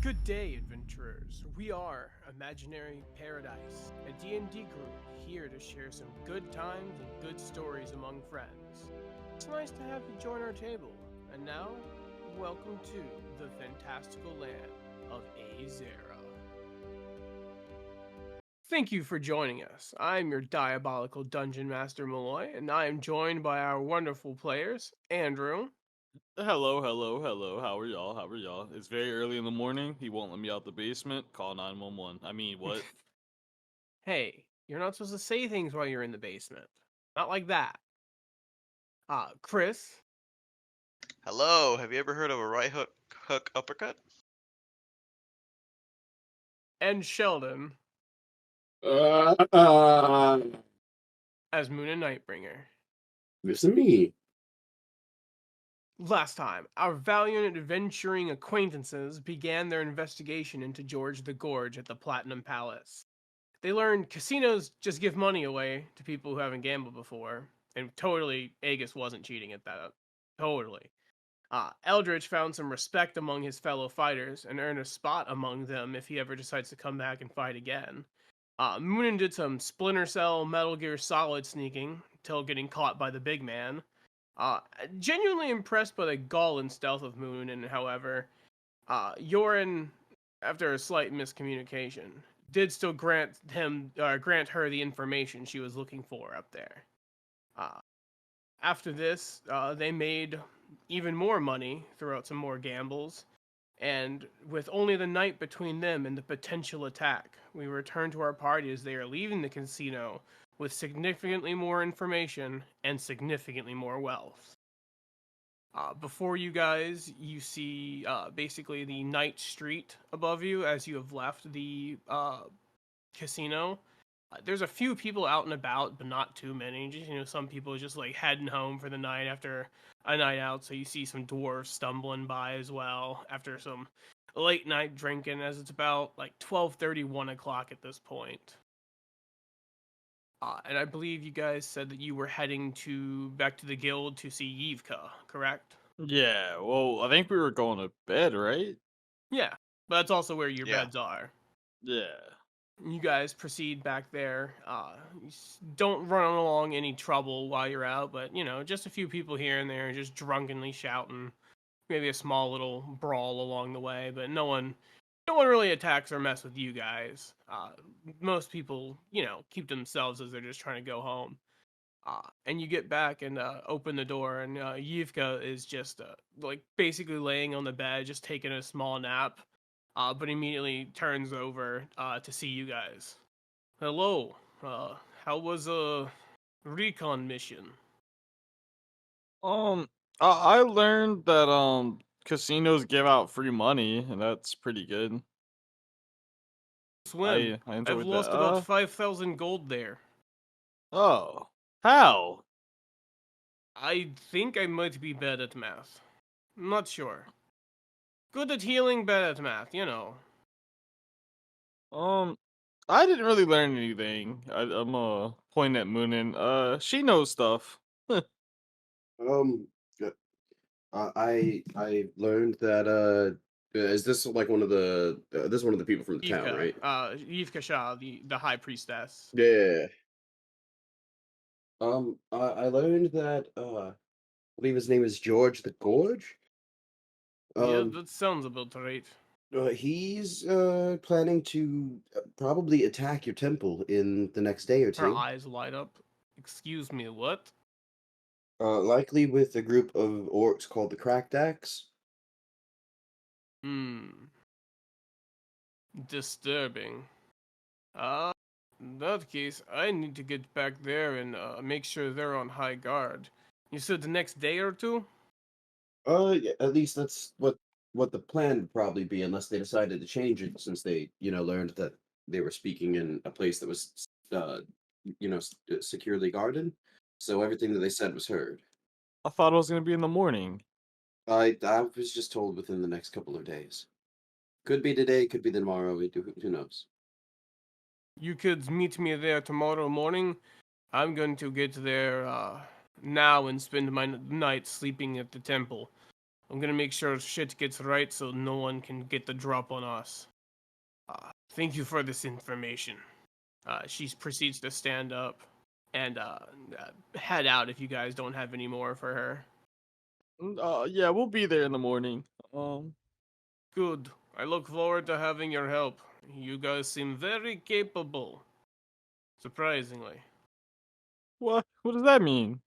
Good day, adventurers. We are Imaginary Paradise, a D&D group here to share some good times and good stories among friends. It's nice to have you join our table. And now, welcome to the fantastical land of Azera. Thank you for joining us. I'm your diabolical dungeon master Malloy, and I am joined by our wonderful players, Andrew. Hello, hello, hello. How are y'all? How are y'all? It's very early in the morning. He won't let me out the basement. Call 911. I mean, what? Hey, you're not supposed to say things while you're in the basement. Not like that. Chris. Hello, have you ever heard of a right hook uppercut? And Sheldon Uh, uh, as Moon and Nightbringer. Listen me. Last time, our valiant adventuring acquaintances began their investigation into George the Gorge at the Platinum Palace. They learned casinos just give money away to people who haven't gambled before, and totally, Aegis wasn't cheating at that. Totally. Eldritch found some respect among his fellow fighters and earned a spot among them if he ever decides to come back and fight again. Moonin did some Splinter Cell, Metal Gear Solid sneaking until getting caught by the big man. Uh, Genuinely impressed by the gall and stealth of Moonin, however, Yorin, after a slight miscommunication, did still grant her the information she was looking for up there. Uh, After this, they made even more money throughout some more gambles, and with only the night between them and the potential attack, we return to our party as they are leaving the casino with significantly more information and significantly more wealth. Before you guys, you see basically the night street above you as you have left the casino. There's a few people out and about, but not too many. Just some people just like heading home for the night after a night out. So you see some dwarves stumbling by as well after some late night drinking, as it's about like 12:30, 1 o'clock at this point. And I believe you guys said that you were heading to back to the guild to see Yvka, correct? Yeah, well, I think we were going to bed, right? Yeah, but that's also where your Yeah. beds are. Yeah. You guys proceed back there. Don't run along any trouble while you're out, but just a few people here and there just drunkenly shouting. Maybe a small little brawl along the way, but no one really attacks or mess with you guys. Most people, keep themselves as they're just trying to go home. And you get back and open the door, and Yvka is just like basically laying on the bed, just taking a small nap. But immediately turns over to see you guys. Hello. How was a recon mission? Um, I learned that casinos give out free money, and that's pretty good. Swim. I I've enjoyed that. lost about 5,000 gold there. Oh, how? I think I might be bad at math. Not sure. Good at healing, bad at math. Um, I didn't really learn anything. I'm pointing at Moonin. She knows stuff. Um, I learned that is this like one of the this is one of the people from the town, right? Yvkasha, the high priestess. Yeah. I learned that I believe his name is George the Gorge. Yeah, Um, that sounds about right. he's planning to probably attack your temple in the next day or Her two. eyes light up. Excuse me, what? Likely with a group of orcs called the Crackdacks. Hmm. Disturbing. Uh, in that case, I need to get back there and make sure they're on high guard. You said the next day or two? Yeah, at least that's what the plan would probably be, unless they decided to change it since they, learned that they were speaking in a place that was, securely guarded. So everything that they said was heard. I thought it was gonna be in the morning. I was just told within the next couple of days. Could be today, could be tomorrow. Who knows? You could meet me there tomorrow morning. I'm going to get there now and spend my night sleeping at the temple. I'm gonna make sure shit gets right so no one can get the drop on us. Thank you for this information. She proceeds to stand up and head out if you guys don't have any more for her. Yeah, we'll be there in the morning. Good. I look forward to having your help. You guys seem very capable. Surprisingly. What? What does that mean?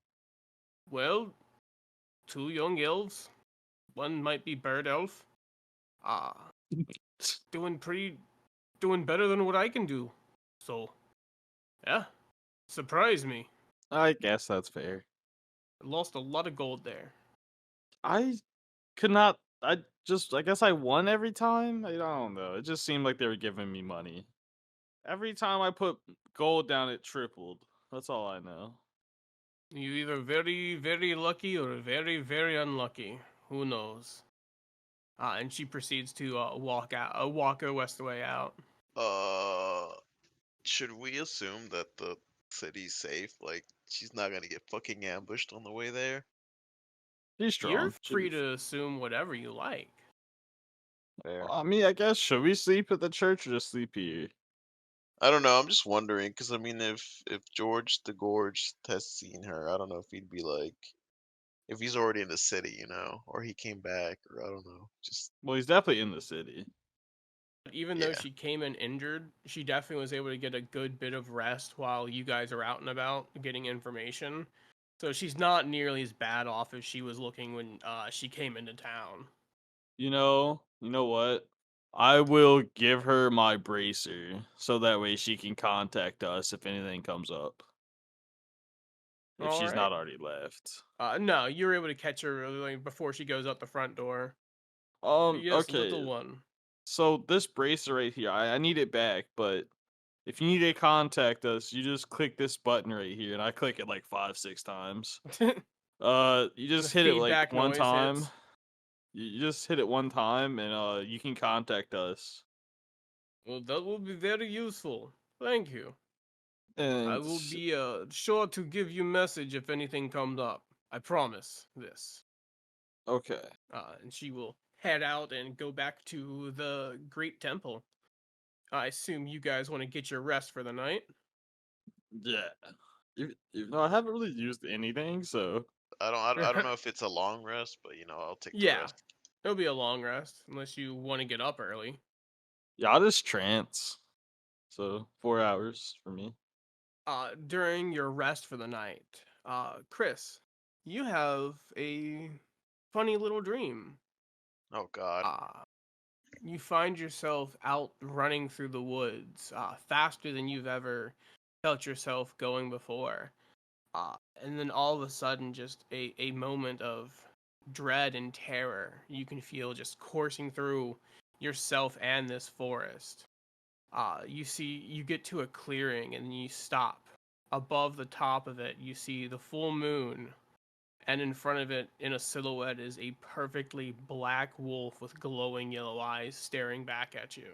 Well, two young elves. One might be bird elf. Ah, doing better than what I can do. So, yeah, surprised me. I guess that's fair. Lost a lot of gold there. I could not. I guess I won every time. I don't know. It just seemed like they were giving me money. Every time I put gold down, it tripled. That's all I know. You either very, very lucky or very, very unlucky. Who knows? And she proceeds to walk her west way out. Should we assume that the city's safe? Like, she's not gonna get fucking ambushed on the way there? She's You're strong. free to assume whatever you like. Fair. I mean, I guess should we sleep at the church or just sleep here? I don't know. I'm just wondering, because I mean, if George the Gorge has seen her, I don't know if he'd be like, if he's already in the city, you know, or he came back, or I don't know. Just Well, he's definitely in the city. Even though yeah. she came in injured, she definitely was able to get a good bit of rest while you guys are out and about getting information. So she's not nearly as bad off as she was looking when she came into town. You know what? I will give her my bracer so that way she can contact us if anything comes up. If All she's right. not already left. No, you're able to catch her like, before she goes out the front door. Yes, Okay. little one. So this bracer right here, I need it back, but if you need to contact us, you just click this button right here, and I click it like 5-6 times. You just The hit it like feedback one noise time. hits. You just hit it one time, and you can contact us. Well, that will be very useful. Thank you. I And will be sure to give you message if anything comes up. I promise this. okay, And she will head out and go back to the Great Temple. I assume you guys want to get your rest for the night. yeah. Even though I haven't really used anything, so I don't know if it's a long rest, but you know, I'll take the Yeah, rest. it'll be a long rest unless you want to get up early. yeah, I'll just trance. So 4 hours for me. During your rest for the night, Chris, you have a funny little dream. Oh God. You find yourself out running through the woods faster than you've ever felt yourself going before. And then all of a sudden, just a moment of dread and terror you can feel just coursing through yourself and this forest. You get to a clearing and you stop. Above the top of it, you see the full moon, and in front of it, in a silhouette, is a perfectly black wolf with glowing yellow eyes staring back at you.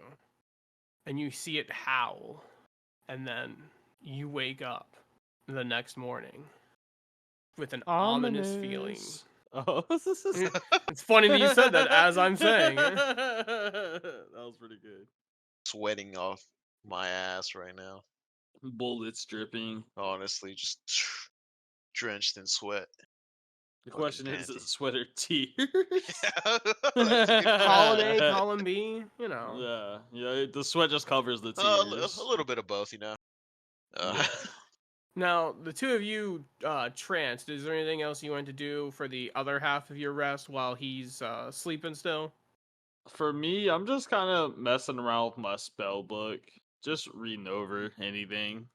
And you see it howl, and then you wake up the next morning with an ominous feeling. Oh, It's funny that you said that as I'm saying. That was pretty good. Sweating off my ass right now. Bullets dripping. Honestly, just drenched in sweat. The Fucking question is panty. sweater tears? Holiday, column B, you know. Yeah, the sweat just covers the A tears. little bit of both, you know. Yeah. Now, the two of you tranced. Is there anything else you want to do for the other half of your rest while he's sleeping still? For me, I'm just kind of messing around with my spell book, just reading over anything.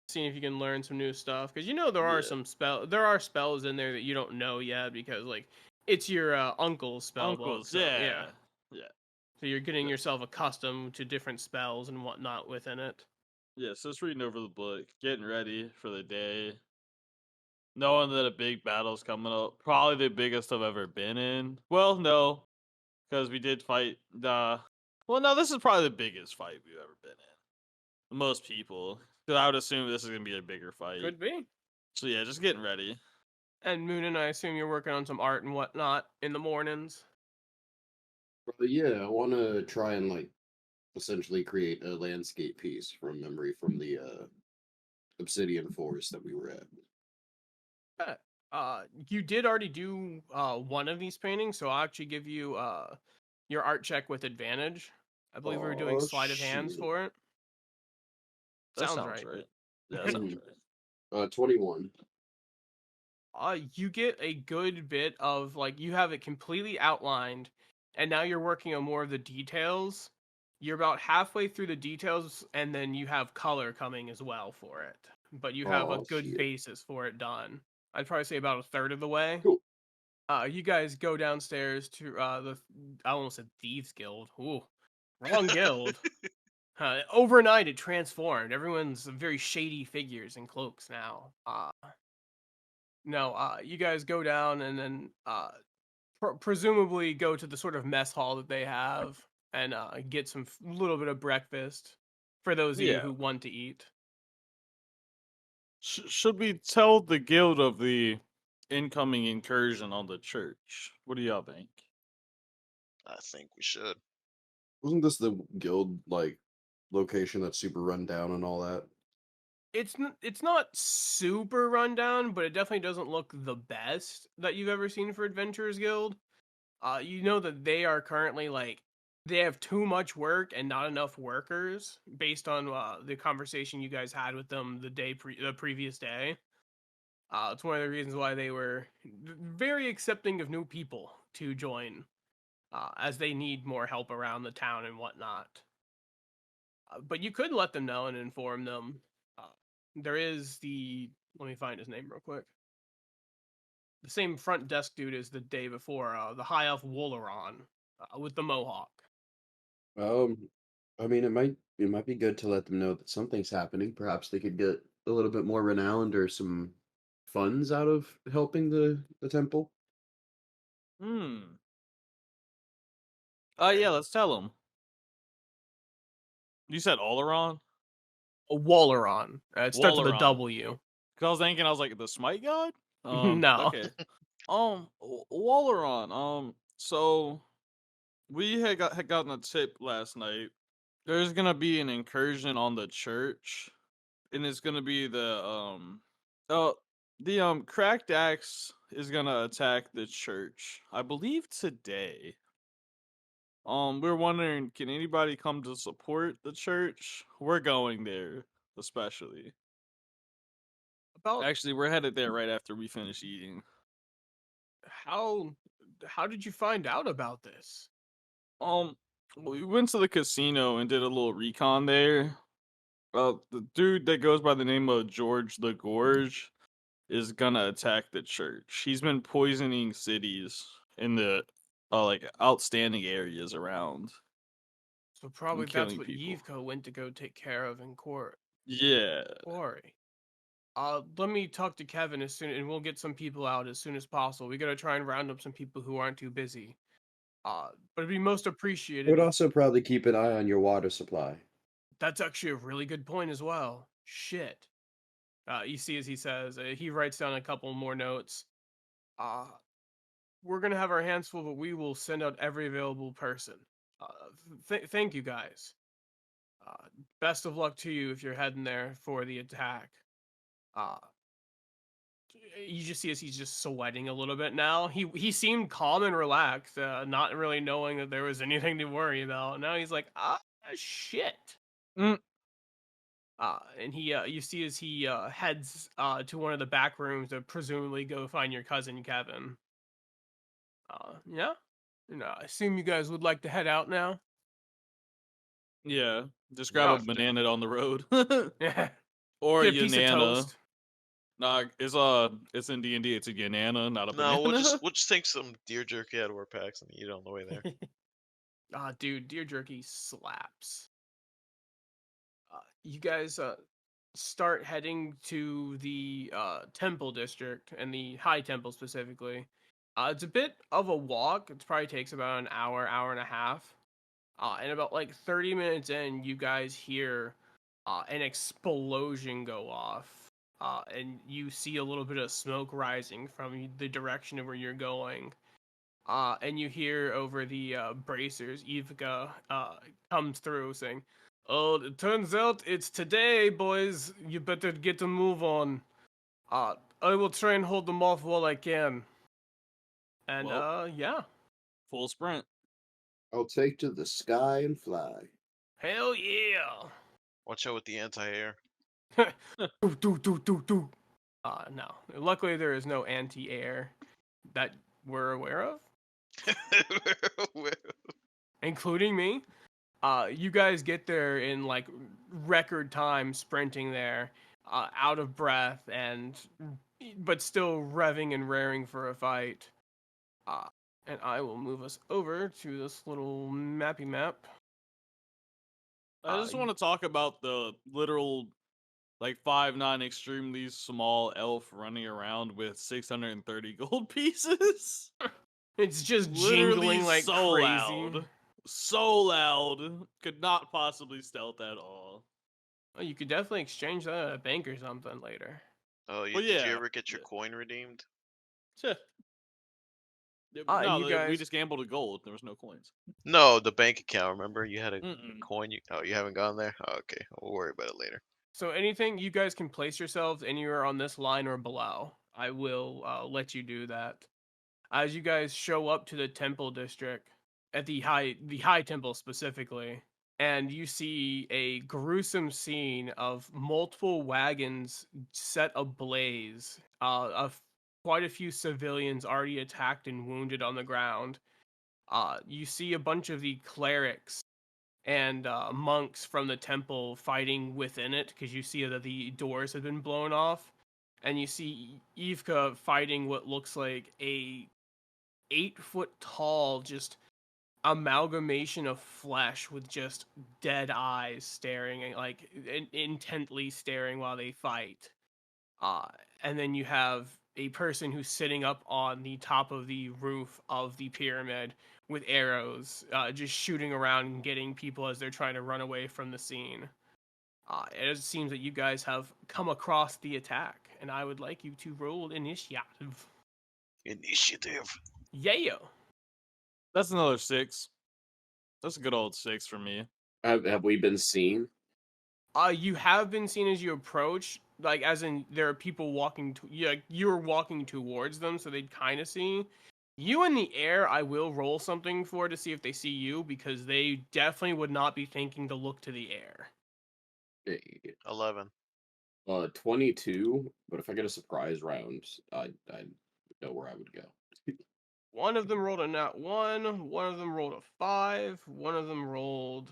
Seeing if you can learn some new stuff, because you know there are spells in there that you don't know yet because like it's your uncle's spell book. So, yeah. So you're getting yourself accustomed to different spells and whatnot within it. Yeah, so just reading over the book, getting ready for the day, knowing that a big battle's coming up, probably the biggest I've ever been in. Well, no, because we did fight. Well, no, this is probably the biggest fight we've ever been in. Most people, because I would assume this is gonna be a bigger fight. Could be. So yeah, just getting ready, And Moonin, I assume you're working on some art and whatnot in the mornings. But yeah, I want to try and like essentially create a landscape piece from memory from the obsidian forest that we were at. Uh, you did already do one of these paintings, so I'll actually give you your art check with advantage. I believe we were doing Oh sleight of hands shit! for it. That Sounds sounds right. right. Yeah, that sounds Mhm. right. 21. You get a good bit of like you have it completely outlined, and now you're working on more of the details. You're about halfway through the details, and then you have color coming as well for it. But you have a Oh good shit! basis for it done. I'd probably say about a third of the way. Cool. You guys go downstairs to the I almost said Thieves Guild. Ooh, wrong guild. Overnight, it transformed. Everyone's very shady figures in cloaks now. No, you guys go down and then presumably go to the sort of mess hall that they have and get some little bit of breakfast for those of you Yeah. who want to eat. Should we tell the guild of the incoming incursion on the church? What do y'all think? I think we should. Wasn't this the guild like location that's super run down and all that? It's not super rundown, but it definitely doesn't look the best that you've ever seen for Adventurers Guild. You know that they are currently like they have too much work and not enough workers based on the conversation you guys had with them the previous day. It's one of the reasons why they were very accepting of new people to join, as they need more help around the town and whatnot. But you could let them know and inform them. Uh, there is the let me find his name real quick. The same front desk dude as the day before, the high elf Wolaron, with the mohawk. Um, I mean, it might be good to let them know that something's happening. Perhaps they could get a little bit more renowned or some funds out of helping the temple. Hmm. Yeah. Yeah, let's tell them. You said Oleron? A Wolaron. It starts with a Walaron. W. Cause I was thinking, I was like, the Smite God? No. Okay. Walaron. So we had gotten a tip last night. There's gonna be an incursion on the church, and it's gonna be the cracked axe is gonna attack the church. I believe today. We're wondering, can anybody come to support the church? We're going there, especially. About Actually, we're headed there right after we finish eating. how how did you find out about this? Um, we went to the casino and did a little recon there. The dude that goes by the name of George the Gorge is gonna attack the church. He's been poisoning cities in the like outstanding areas around So probably and that's killing what people. Yvka went to go take care of in Yeah, quarry. Let me talk to Kevin as soon, and we'll get some people out as soon as possible. We gotta try and round up some people who aren't too busy. But it'd be most I would appreciated. also probably keep an eye on your water supply. That's actually a really good point as well. Shit. You see, as he says, he writes down a couple more notes. Uh, we're gonna have our hands full, but we will send out every available person. Uh, thank you guys. Uh, Best of luck to you if you're heading there for the attack. Uh, you just see as he's just sweating a little bit now. He seemed calm and relaxed, not really knowing that there was anything to worry about. Now he's like, shit. Mm. And he you see as he heads to one of the back rooms to presumably go find your cousin Kevin. Yeah. I assume you guys would like to head out now. yeah. Just grab Yeah. a banana on the road, Yeah. or a Get a piece of banana. toast. Nah, it's in D&D. It's a banana, not a No, we'll banana. just take some deer jerky out of our packs and eat it on the way there. Dude, deer jerky slaps. You guys start heading to the temple district and the high temple specifically. It's a bit of a walk. It probably takes about an hour, hour and a half. And about like 30 minutes in, you guys hear an explosion go off and you see a little bit of smoke rising from the direction of where you're going. And you hear over the bracers, Yvka comes through saying, "Oh, it turns out it's today, boys. You better get a move on. I will try and hold them off while I can." And Well, yeah, full sprint. I'll take to the sky and fly. hell yeah. Watch out with the anti-air. Do. No. Luckily, there is no anti-air that we're aware of, including me. You guys get there in like record time, sprinting there, out of breath and but still revving and raring for a fight. Uh, and I will move us over to this little mappy map. I just want to talk about the literal, like 5'9" extremely small elf running around with 630 gold pieces. It's just Literally jingling like so crazy. loud. So loud. Could not possibly stealth at all. Well, you could definitely exchange that at a bank or something later. Oh, Well, did you yeah. ever get your coin redeemed? No, you guys... we just gambled with gold. There was no coins. No, the bank account. Remember, you had a Mm-mm. coin. You haven't gone there. Oh, okay, we'll worry about it later. So anything, you guys can place yourselves anywhere on this line or below. I will let you do that. As you guys show up to the temple district, at the high temple specifically, and you see a gruesome scene of multiple wagons set ablaze, of quite a few civilians already attacked and wounded on the ground. You see a bunch of the clerics and monks from the temple fighting within it, because you see that the doors have been blown off, and you see Yvka fighting what looks like a 8-foot tall, just amalgamation of flesh with just dead eyes staring, like intently staring while they fight. And then you have a person who's sitting up on the top of the roof of the pyramid with arrows, just shooting around and getting people as they're trying to run away from the scene. It seems that you guys have come across the attack, and I would like you to roll initiative. Initiative. Yeah. That's another 6. That's a good old 6 for me. Have we been seen? You have been seen as you approach, like as in there are people walking to you, like you're walking towards them, so they'd kind of see you in the air. I will roll something for to see if they see you, because they definitely would not be thinking to look to the air. 11. 22. But if I get a surprise round, I know where I would go. One of them rolled a nat 1, one of them rolled a 5, one of them rolled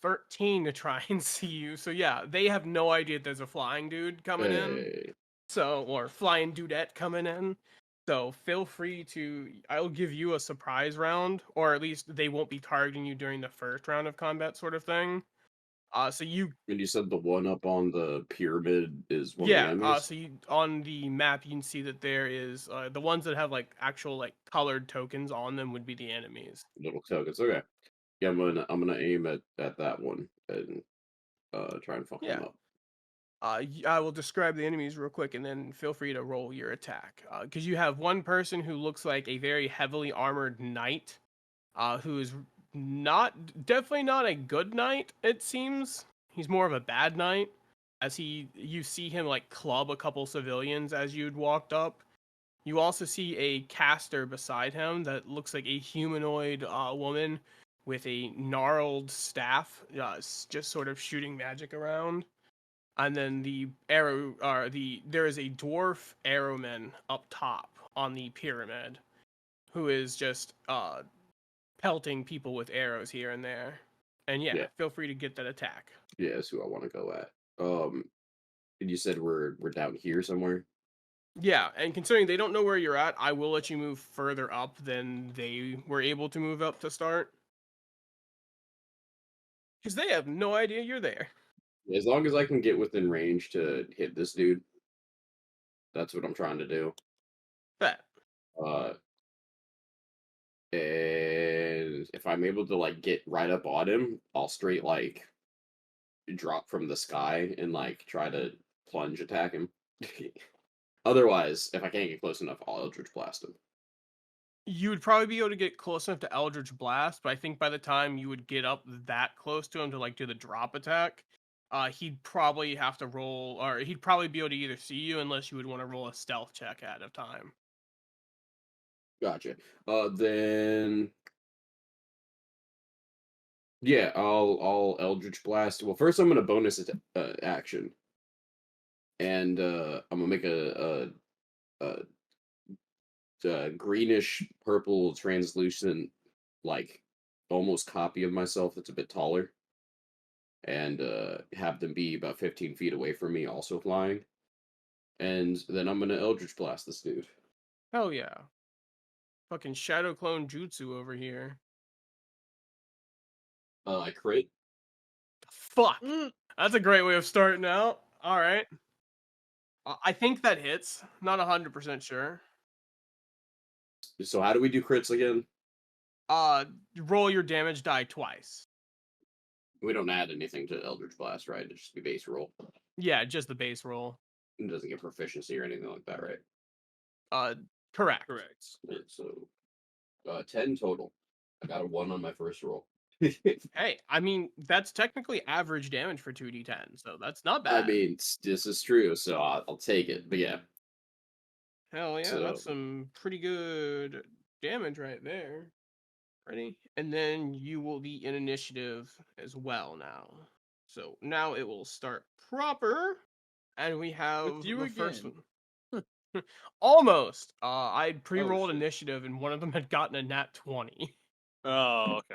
13 to try and see you. So yeah, they have no idea there's a flying dude coming in. So, or flying dudette coming in. So feel free to, I'll give you a surprise round, or at least they won't be targeting you during the first round of combat, sort of thing. So you... And you said the one up on the pyramid is one of the Yeah, enemies? so you, on the map, you can see that there is, the ones that have, like, actual, like, colored tokens on them would be the enemies. Little tokens. Okay. Yeah, I'm gonna aim at that one and try and fuck Yeah. him up. I will describe the enemies real quick, and then feel free to roll your attack. Because you have one person who looks like a very heavily armored knight, who is definitely not a good knight, it seems. He's more of a bad knight, as you see him like club a couple civilians as you'd walked up. You also see a caster beside him that looks like a humanoid woman with a gnarled staff, just sort of shooting magic around. And then there is a dwarf arrowman up top on the pyramid, who is just pelting people with arrows here and there. And yeah, feel free to get that attack. Yeah, that's who I want to go at. And you said we're down here somewhere? Yeah, and considering they don't know where you're at, I will let you move further up than they were able to move up to start. Because they have no idea you're there. As long as I can get within range to hit this dude, that's what I'm trying to do. Bet. And if I'm able to like get right up on him, I'll straight like drop from the sky and like try to plunge attack him. Otherwise, if I can't get close enough, I'll Eldritch Blast him. You would probably be able to get close enough to Eldritch Blast, but I think by the time you would get up that close to him to like do the drop attack, he'd probably have to roll, or he'd probably be able to either see you unless you would want to roll a stealth check ahead of time. Gotcha. Then yeah, I'll Eldritch Blast. Well, first I'm gonna bonus it action, and I'm gonna make a greenish purple translucent, like almost copy of myself that's a bit taller, and have them be about 15 feet away from me, also flying. And then I'm gonna Eldritch Blast this dude. Hell yeah. Fucking Shadow Clone Jutsu over here. I crit. Fuck. Mm. That's a great way of starting out. Alright. I think that hits. Not 100% sure. So how do we do crits again? Roll your damage die twice. We don't add anything to Eldritch Blast, right? It just be base roll. Yeah, just the base roll. It doesn't get proficiency or anything like that, right? Correct. Correct. Yeah, so 10 total. I got a 1 on my first roll. Hey, I mean, that's technically average damage for 2d10, so that's not I bad. mean, this is true, so I'll take it. But yeah, Hell yeah, so that's some pretty good damage right there. Ready? And then you will be in initiative as well now. So now it will start proper, and we have you the first again. one. Almost. I pre-rolled shit. initiative, and one of them had gotten a nat 20. Oh, okay.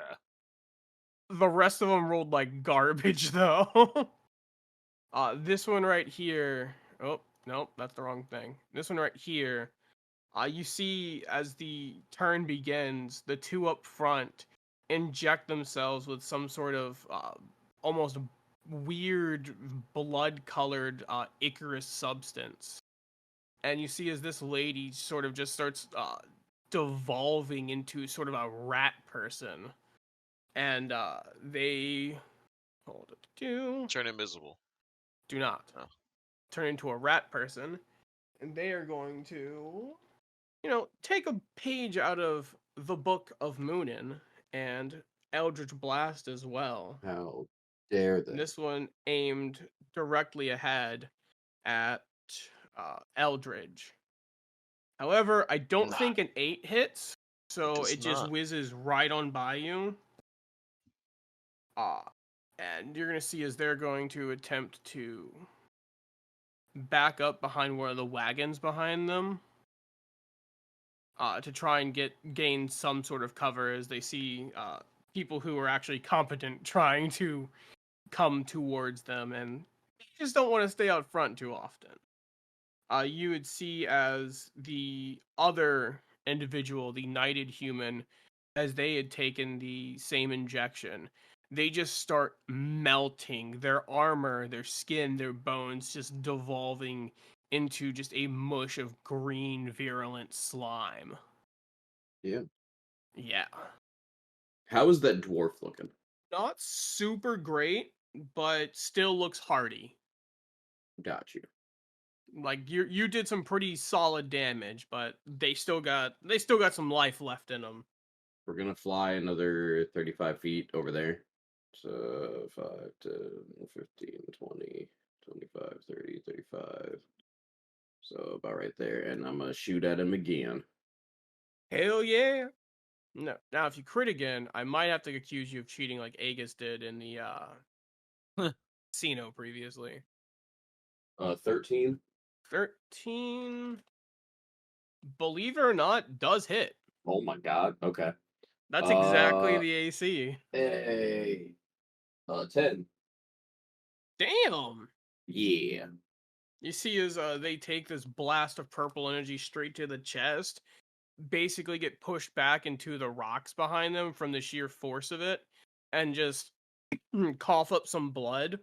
The rest of them rolled like garbage, though. This one right here. Oh, nope, that's the wrong thing. This one right here. You see as the turn begins, the two up front inject themselves with some sort of almost weird blood-colored Icarus substance. And you see as this lady sort of just starts devolving into sort of a rat person. And they hold it. Turn invisible. Do not Oh. turn into a rat person, and they are going to, take a page out of the Book of Moonin and Eldritch Blast as well. how dare they? This one aimed directly ahead at Eldridge. However, I don't Nah, think an 8 hits, so does it just not. whizzes right on by you. And you're going to see as they're going to attempt to back up behind one of the wagons behind them to try and gain some sort of cover as they see people who are actually competent trying to come towards them and just don't want to stay out front too often. You would see as the other individual, the knighted human, as they had taken the same injection, they just start melting. Their armor, their skin, their bones just devolving into just a mush of green, virulent slime. Yeah. Yeah. How is that dwarf looking? Not super great, but still looks hardy. Got you. Like you did some pretty solid damage, but they still got some life left in them. We're gonna fly another 35 feet over there. So 5, 10, 15, 20, 25, 30, 35. So about right there. And I'm gonna shoot at him again. Hell yeah. No. Now if you crit again, I might have to accuse you of cheating like Aegis did in the casino previously. 13. 13, believe it or not, does hit. Oh my god. Okay. That's exactly the AC. Hey. 10. Damn. Yeah. You see as they take this blast of purple energy straight to the chest, basically get pushed back into the rocks behind them from the sheer force of it, and just cough up some blood,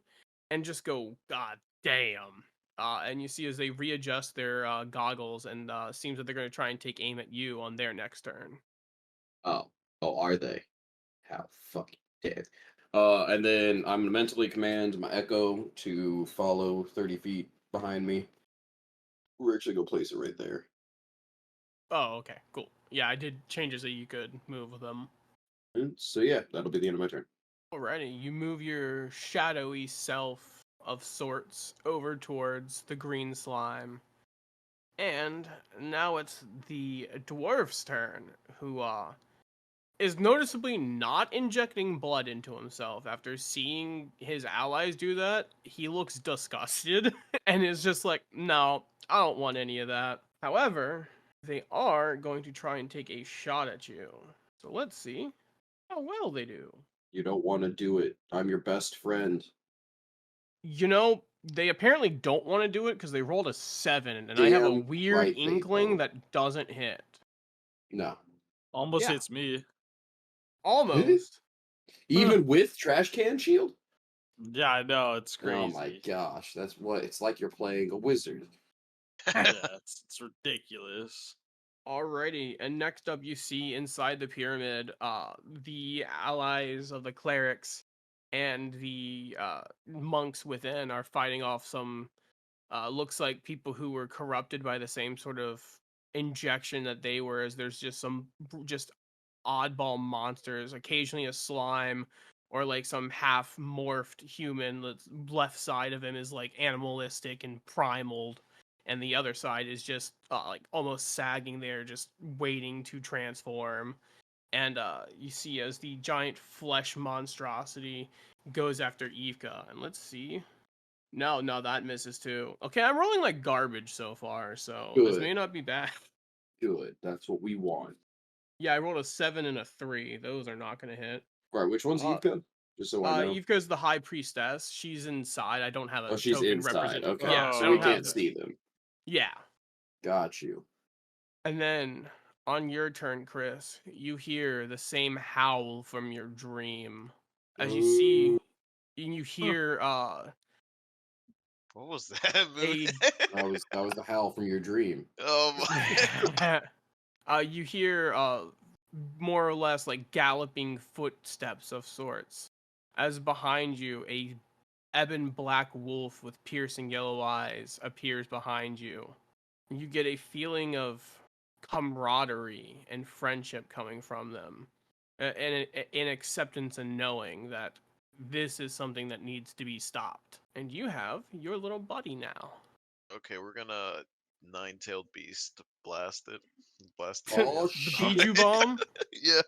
and just go, God damn. And you see as they readjust their goggles, and seems that they're going to try and take aim at you on their next turn. Oh. Oh, are they? How fucking dead. And then I'm gonna mentally command my echo to follow 30 feet behind me. We're actually gonna place it right there. Oh, okay, cool. Yeah, I did change it so you could move with them. And so yeah, that'll be the end of my turn. Alrighty, you move your shadowy self of sorts over towards the green slime. And now it's the dwarf's turn, who is noticeably not injecting blood into himself. After seeing his allies do that, he looks disgusted and is just like, no, I don't want any of that. However, they are going to try and take a shot at you. So let's see how well they do. You don't want to do it. I'm your best friend. You know, they apparently don't want to do it because they rolled a 7, and I have a Damn weird right they inkling don't. that doesn't hit. No. Almost Yeah. hits me. Almost. Even with trash can shield? Yeah, I know, it's crazy. Oh my gosh, that's what it's like. You're playing a wizard. Yeah, it's ridiculous. Alrighty, and next up you see inside the pyramid, the allies of the clerics and the monks within are fighting off some, looks like people who were corrupted by the same sort of injection that they were, as there's just some just oddball monsters, occasionally a slime or like some half morphed human. The left side of him is like animalistic and primal, and the other side is just like almost sagging there, just waiting to transform. And you see as the giant flesh monstrosity goes after Yvka, and let's see. No, that misses too. Okay, I'm rolling like garbage so far, so this may Good. not be bad. Good. That's what we want. Yeah, I rolled a 7 and a 3. Those are not going to hit. Right, which one's Uh, Yvka? Just so I know. Yvka's the high priestess. She's inside. I don't have a Oh, she's token inside. represent. Okay. Yeah, Oh, So I we don't have. can't see them. Yeah, Got you. and then on your turn, Chris, you hear the same howl from your dream, as you see, Ooh, and you hear What was that, Moon? a that was the howl from your dream. Oh my. you hear more or less like galloping footsteps of sorts, as behind you a ebon black wolf with piercing yellow eyes appears behind you. You get a feeling of camaraderie and friendship coming from them, and an acceptance and knowing that this is something that needs to be stopped. And you have your little buddy now. Okay, we're gonna nine-tailed beast blast it. Blast it. Oh, The shit. Biju bomb. Yeah.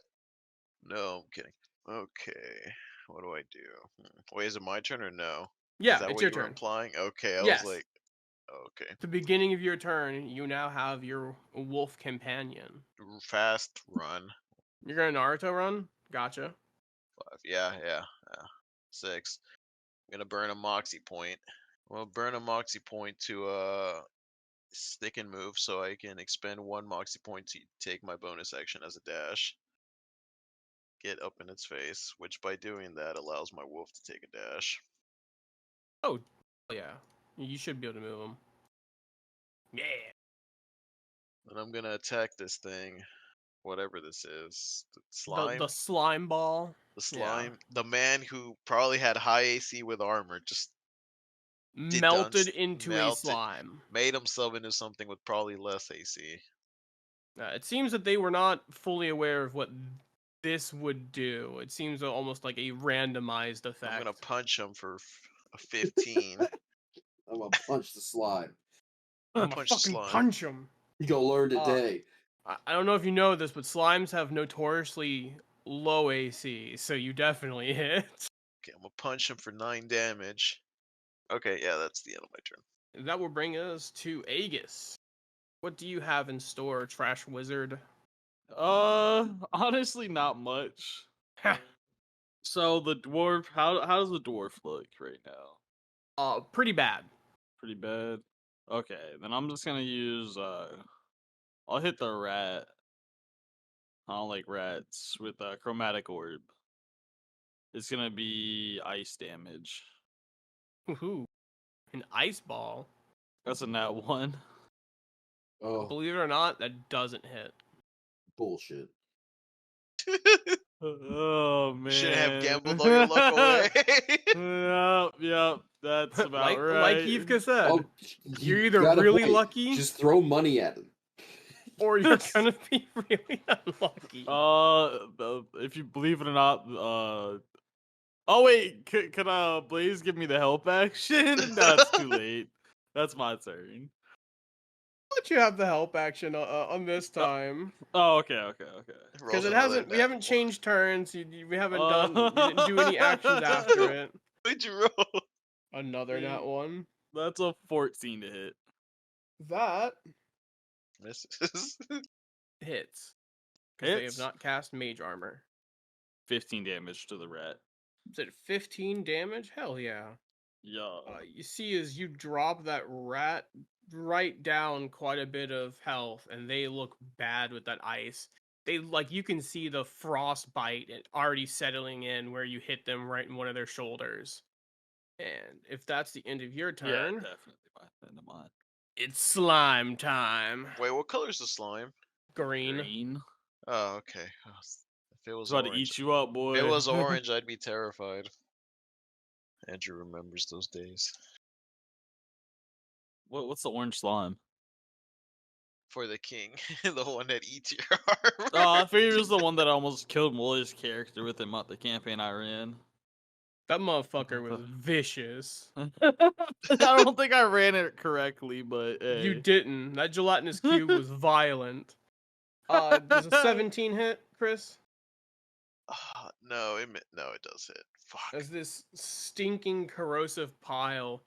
No, I'm kidding. Okay, what do I do? Wait, is it my turn or no? Is Yeah, that it's what your you were turn. implying? Okay, I was Yes. like, okay. At the beginning of your turn, you now have your wolf companion. Fast run. You're gonna Naruto run? Gotcha. 5. Yeah. 6. I'm gonna burn a Moxie point. I'm gonna burn a Moxie point to stick and move so I can expend 1 Moxie point to take my bonus action as a dash. Get up in its face, which by doing that allows my wolf to take a dash. Oh, yeah. You should be able to move him. Yeah. And I'm gonna attack this thing, whatever this is. The The slime? slime ball. The Yeah. slime? The man who probably had high AC with armor just did Melted dunce, into a melted, slime. made himself into something with probably less AC. It seems that they were not fully aware of what this would do. It seems almost like a randomized effect. I'm gonna punch him for a 15. I'm gonna punch the slime. I'm gonna punch the fucking slime. punch him. You gonna learn today. I don't know if you know this, but slimes have notoriously low AC, so you definitely hit. Okay, I'm gonna punch him for 9 damage. Okay, yeah, that's the end of my turn. That will bring us to Aegis. What do you have in store, Trash Wizard? Honestly, not much. So the dwarf, how does the dwarf look right now? Pretty bad. Pretty bad. Okay, then I'm just gonna use I'll hit the rat. I don't like rats with a chromatic orb. It's gonna be ice damage. Woohoo. An ice ball. That's a nat 1. Oh, Believe it or not, that doesn't hit. bullshit. Oh man. Shouldn't have gambled all your luck away. Yep. That's about like right. Yvka said, Oh, you're you either got a really point. lucky Just throw money at him. or you're gonna be really unlucky. If you believe it or not, oh wait, can Blaze give me the help action? No, it's too late. That's my turn. Let you have the help action on this time. Oh, okay. Rolls Because it another hasn't, we nat haven't one. changed turns. We haven't done, you didn't do any actions after it. What'd you roll? Another nat one. That's a 14 to hit. That Misses. hits. Because they have Hits. not cast mage armor. 15 damage to the rat. Is it 15 damage? Hell yeah. Yeah. You see as you drop that rat right down quite a bit of health, and they look bad with that ice. They you can see the frostbite already settling in where you hit them right in one of their shoulders. And if that's the end of your Yeah, turn, definitely my end of mine. it's slime time. Wait, what color's the slime? Green. Green. Oh, okay. Oh, if it was It's about to orange, eat you up, boy. if it was orange, I'd be terrified. Andrew remembers those days. What's the orange slime? For the king, the one that eats your armor. Oh, I figured it was the one that almost killed Muller's character with him at the campaign I ran. That motherfucker was vicious. I don't think I ran it correctly, but hey. You didn't. That gelatinous cube was violent. Does a 17 hit, Chris? No, it does hit. Fuck. As this stinking corrosive pile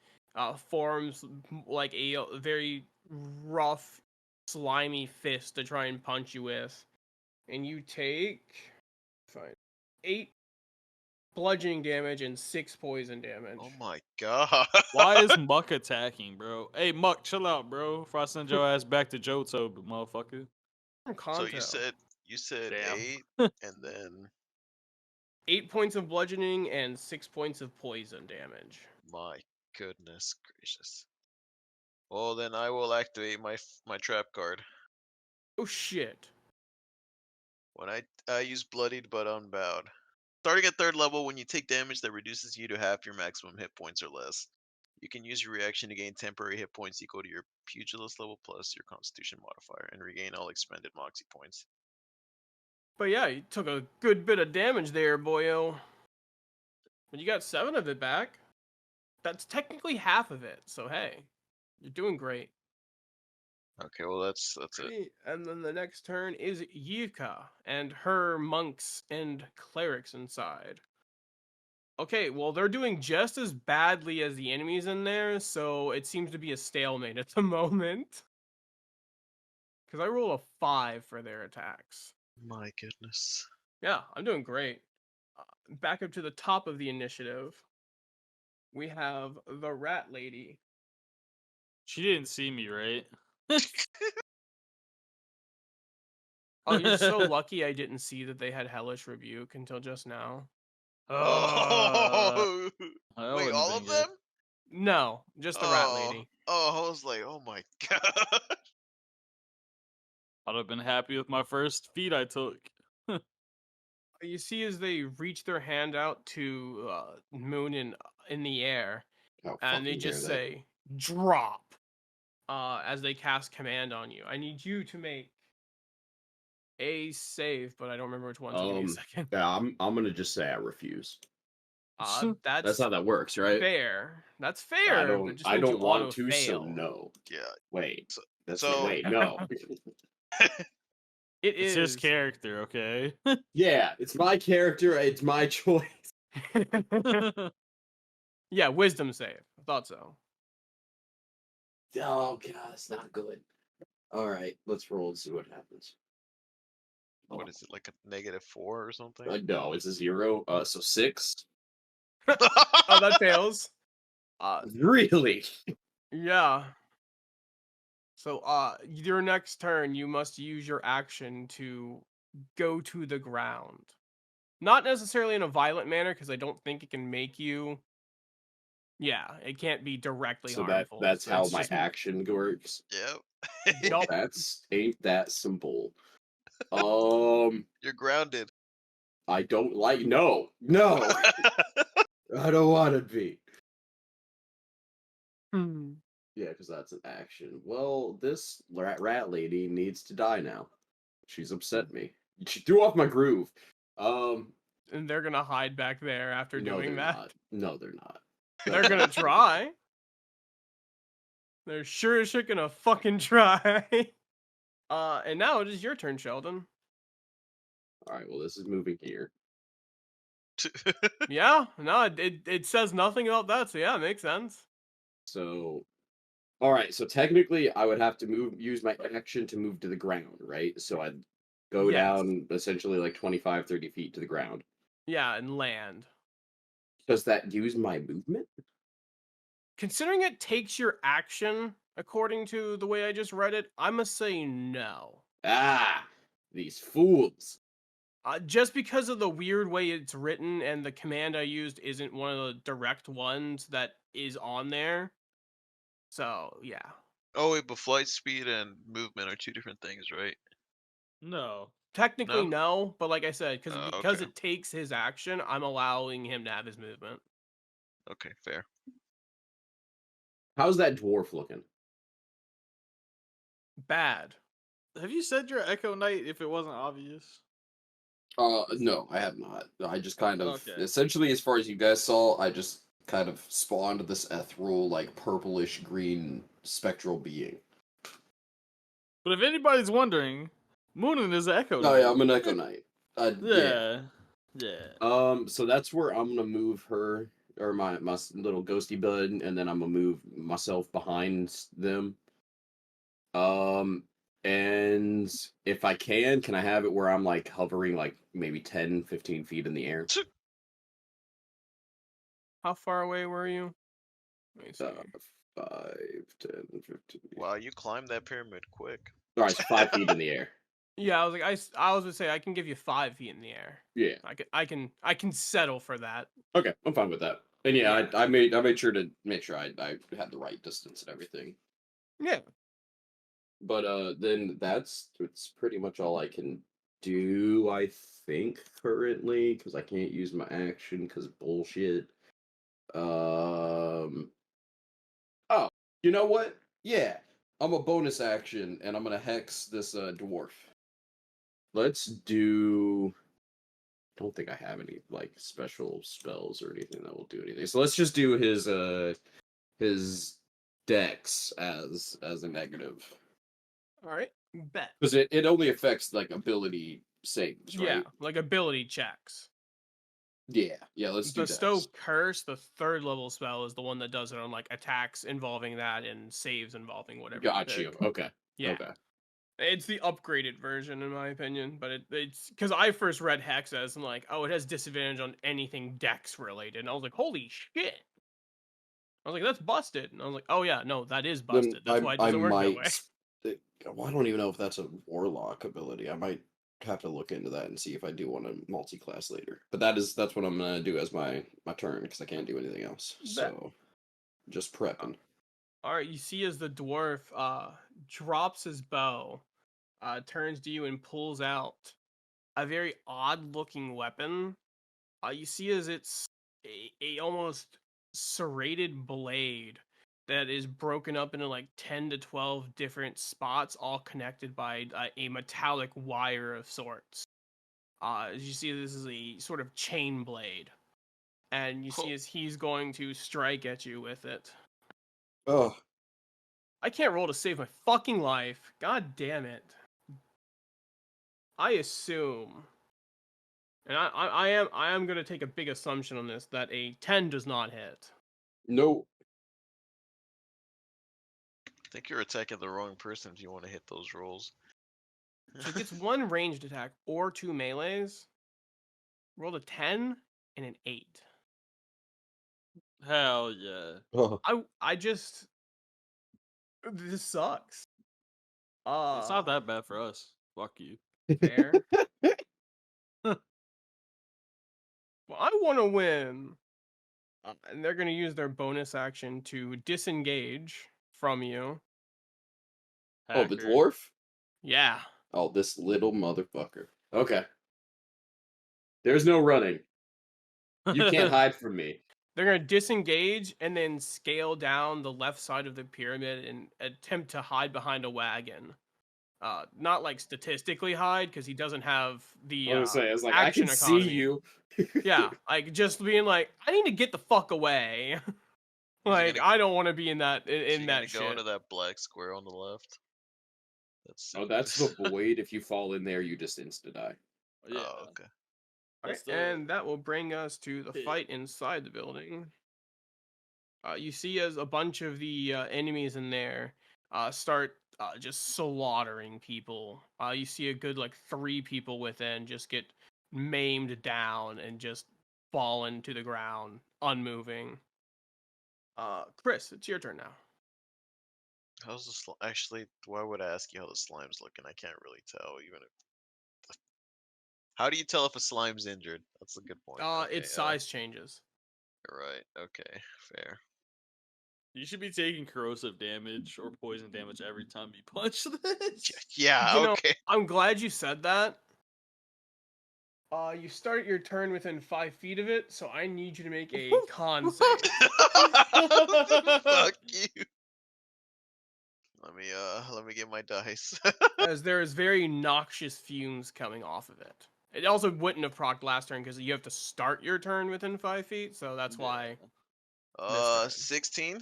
forms like a very rough, slimy fist to try and punch you with. And you take 8 bludgeoning damage and 6 poison damage. Oh my god. Why is Muck attacking, bro? Hey, Muck, chill out, bro. If I send your ass back to Johto, motherfucker. So you said Damn. 8, and then 8 points of bludgeoning and 6 points of poison damage. my goodness gracious. Well, then I will activate my trap card. Oh shit. When I use bloodied but unbowed. Starting at 3rd level, when you take damage that reduces you to half your maximum hit points or less, you can use your reaction to gain temporary hit points equal to your pugilist level plus your constitution modifier and regain all expended moxie points. But yeah, you took a good bit of damage there, boyo. But you got 7 of it back. That's technically half of it, so hey, you're doing great. Okay, well that's it. And then the next turn is Yvka and her monks and clerics inside. Okay, well they're doing just as badly as the enemies in there, so it seems to be a stalemate at the moment. Because I roll a 5 for their attacks. My goodness. Yeah, I'm doing great. Back up to the top of the initiative, we have the rat lady. She didn't see me, right? Oh, you're so lucky I didn't see that they had Hellish Rebuke until just now. Oh, That wait, wouldn't all have of been them? No, just the rat lady. Oh, I was like, oh my god. I'd have been happy with my first feat I took. You see as they reach their hand out to Moon in the air, How and they fucking just dare say, drop, as they cast command on you. I need you to make a save, but I don't remember which one, so give me a second. Yeah, I'm gonna just say I refuse. That's That's how that works, right? fair. That's fair. but it just I means you don't want auto to, so fail. no. Yeah. Wait. So- Wait, no. It It's is his character, okay? Yeah, it's my character, it's my choice. Yeah, wisdom save. I thought so. Oh god, it's not good. Alright, let's roll and see what happens. What is it, like a -4 or something? No, it's a 0. So 6. Oh, that fails. Really? Yeah. So, your next turn, you must use your action to go to the ground. Not necessarily in a violent manner, because I don't think it can make you. Yeah, it can't be directly So harmful. that's so how it's my just- action works. Yep. Nope. That's ain't that simple. You're grounded. I don't like. No, no, I don't want to be. Hmm. Yeah, because that's an action. Well, this rat lady needs to die now. She's upset me. She threw off my groove. Um, And they're gonna hide back there after no, doing they're that. not. No, they're not. They're gonna try. They're sure as shit gonna fucking try. And now it is your turn, Sheldon. All right. Well, this is moving here. Yeah, no, it says nothing about that, so yeah, it makes sense. So, all right. So technically, I would have to use my action to move to the ground, right? So I'd go Yes. down essentially like 25, 30 feet to the ground. Yeah, and land. Does that use my movement? Considering it takes your action, according to the way I just read it, I must say no. Ah, these fools. Just because of the weird way it's written and the command I used isn't one of the direct ones that is on there. So, yeah. Oh wait, but flight speed and movement are two different things, right? No. Technically, No? no, but like I said, because Okay. it takes his action, I'm allowing him to have his movement. Okay, fair. How's that dwarf looking? Bad. Have you said you're Echo Knight if it wasn't obvious? No, I have not. I just kind of, Okay. essentially, as far as you guys saw, I just kind of spawned this ethereal, like, purplish green spectral being. But if anybody's wondering, Moonin is an Echo Knight. Oh, yeah, I'm an Echo Knight. Yeah. Yeah. So that's where I'm gonna move her, or my little ghosty bud, and then I'm gonna move myself behind them. And if I can I have it where I'm, like, hovering, like, maybe 10, 15 feet in the air? How far away were you? Let me see. 5, 10, 15. Wow, you climbed that pyramid quick. All right, so 5 feet in the air. Yeah, I was like, I was gonna say I can give you 5 feet in the air. Yeah. I can settle for that. Okay, I'm fine with that. And yeah, Yeah. I made sure to make sure I had the right distance and everything. Yeah. But then it's pretty much all I can do, I think, currently, because I can't use my action because bullshit. Oh, you know what? Yeah, I'm a bonus action, and I'm gonna hex this dwarf. Let's do. I don't think I have any like special spells or anything that will do anything. So let's just do his dex as a negative. All right. Bet. Because it only affects like ability saves, right? Yeah, like ability checks. Yeah, let's do Bestow dex. Curse, the 3rd level spell, is the one that does it on like attacks involving that and saves involving whatever. Got you. Okay. Yeah. Okay. It's the upgraded version, in my opinion, but it's because I first read Hex as and like, oh, it has disadvantage on anything Dex related, and I was like, holy shit! I was like, that's busted, and I was like, oh yeah, no, that is Then busted. That's why it doesn't work that way. Well, I don't even know if that's a warlock ability. I might have to look into that and see if I do want to multi-class later. But that's what I'm gonna do as my turn because I can't do anything else. So just prepping. All right, you see as the dwarf drops his bow, turns to you and pulls out a very odd-looking weapon. You see as it's a almost serrated blade that is broken up into like 10 to 12 different spots, all connected by a metallic wire of sorts. As you see, this is a sort of chain blade, and you see as he's going to strike at you with it. Oh, I can't roll to save my fucking life. God damn it. I assume, and I am gonna take a big assumption on this, that a 10 does not hit. no. I think you're attacking the wrong person if you want to hit those rolls. So it gets 1 ranged attack or 2 melees. Rolled a 10 and an 8. Hell yeah. Oh. I just, this sucks. It's not that bad for us. Fuck you. Fair. Well, I want to win. And they're going to use their bonus action to disengage from you. Oh, the Hacker. dwarf? Yeah. Oh, this little motherfucker. Okay. There's no running. You can't hide from me. They're going to disengage and then scale down the left side of the pyramid and attempt to hide behind a wagon. Not like statistically hide, because he doesn't have the I was gonna say, I was like, I action can see economy. you. Yeah, like just being like, I need to get the fuck away. Like, gonna- I don't want to be in that Is in he that gonna go into shit. that black square on the left? That's Oh, that's the void. If you fall in there, you just insta die. Yeah. Oh, okay. Alright, That's the and that will bring us to the pit. fight inside the building. You see as a bunch of the enemies in there start just slaughtering people. You see a good like 3 people within just get maimed down and just fallen to the ground, unmoving. Chris, it's your turn now. How's the actually? Why would I ask you how the slime's looking? I can't really tell. Even if... How do you tell if a slime's injured? That's a good point. Okay, Its size changes. right. Okay, fair. You should be taking corrosive damage or poison damage every time you punch this. Yeah. You know, Okay. I'm glad you said that. You start your turn within 5 feet of it, so I need you to make a con save. Fuck you. Let me get my dice. As there is very noxious fumes coming off of it. It also wouldn't have procced last turn because you have to start your turn within 5 feet, so that's why. turn. 16.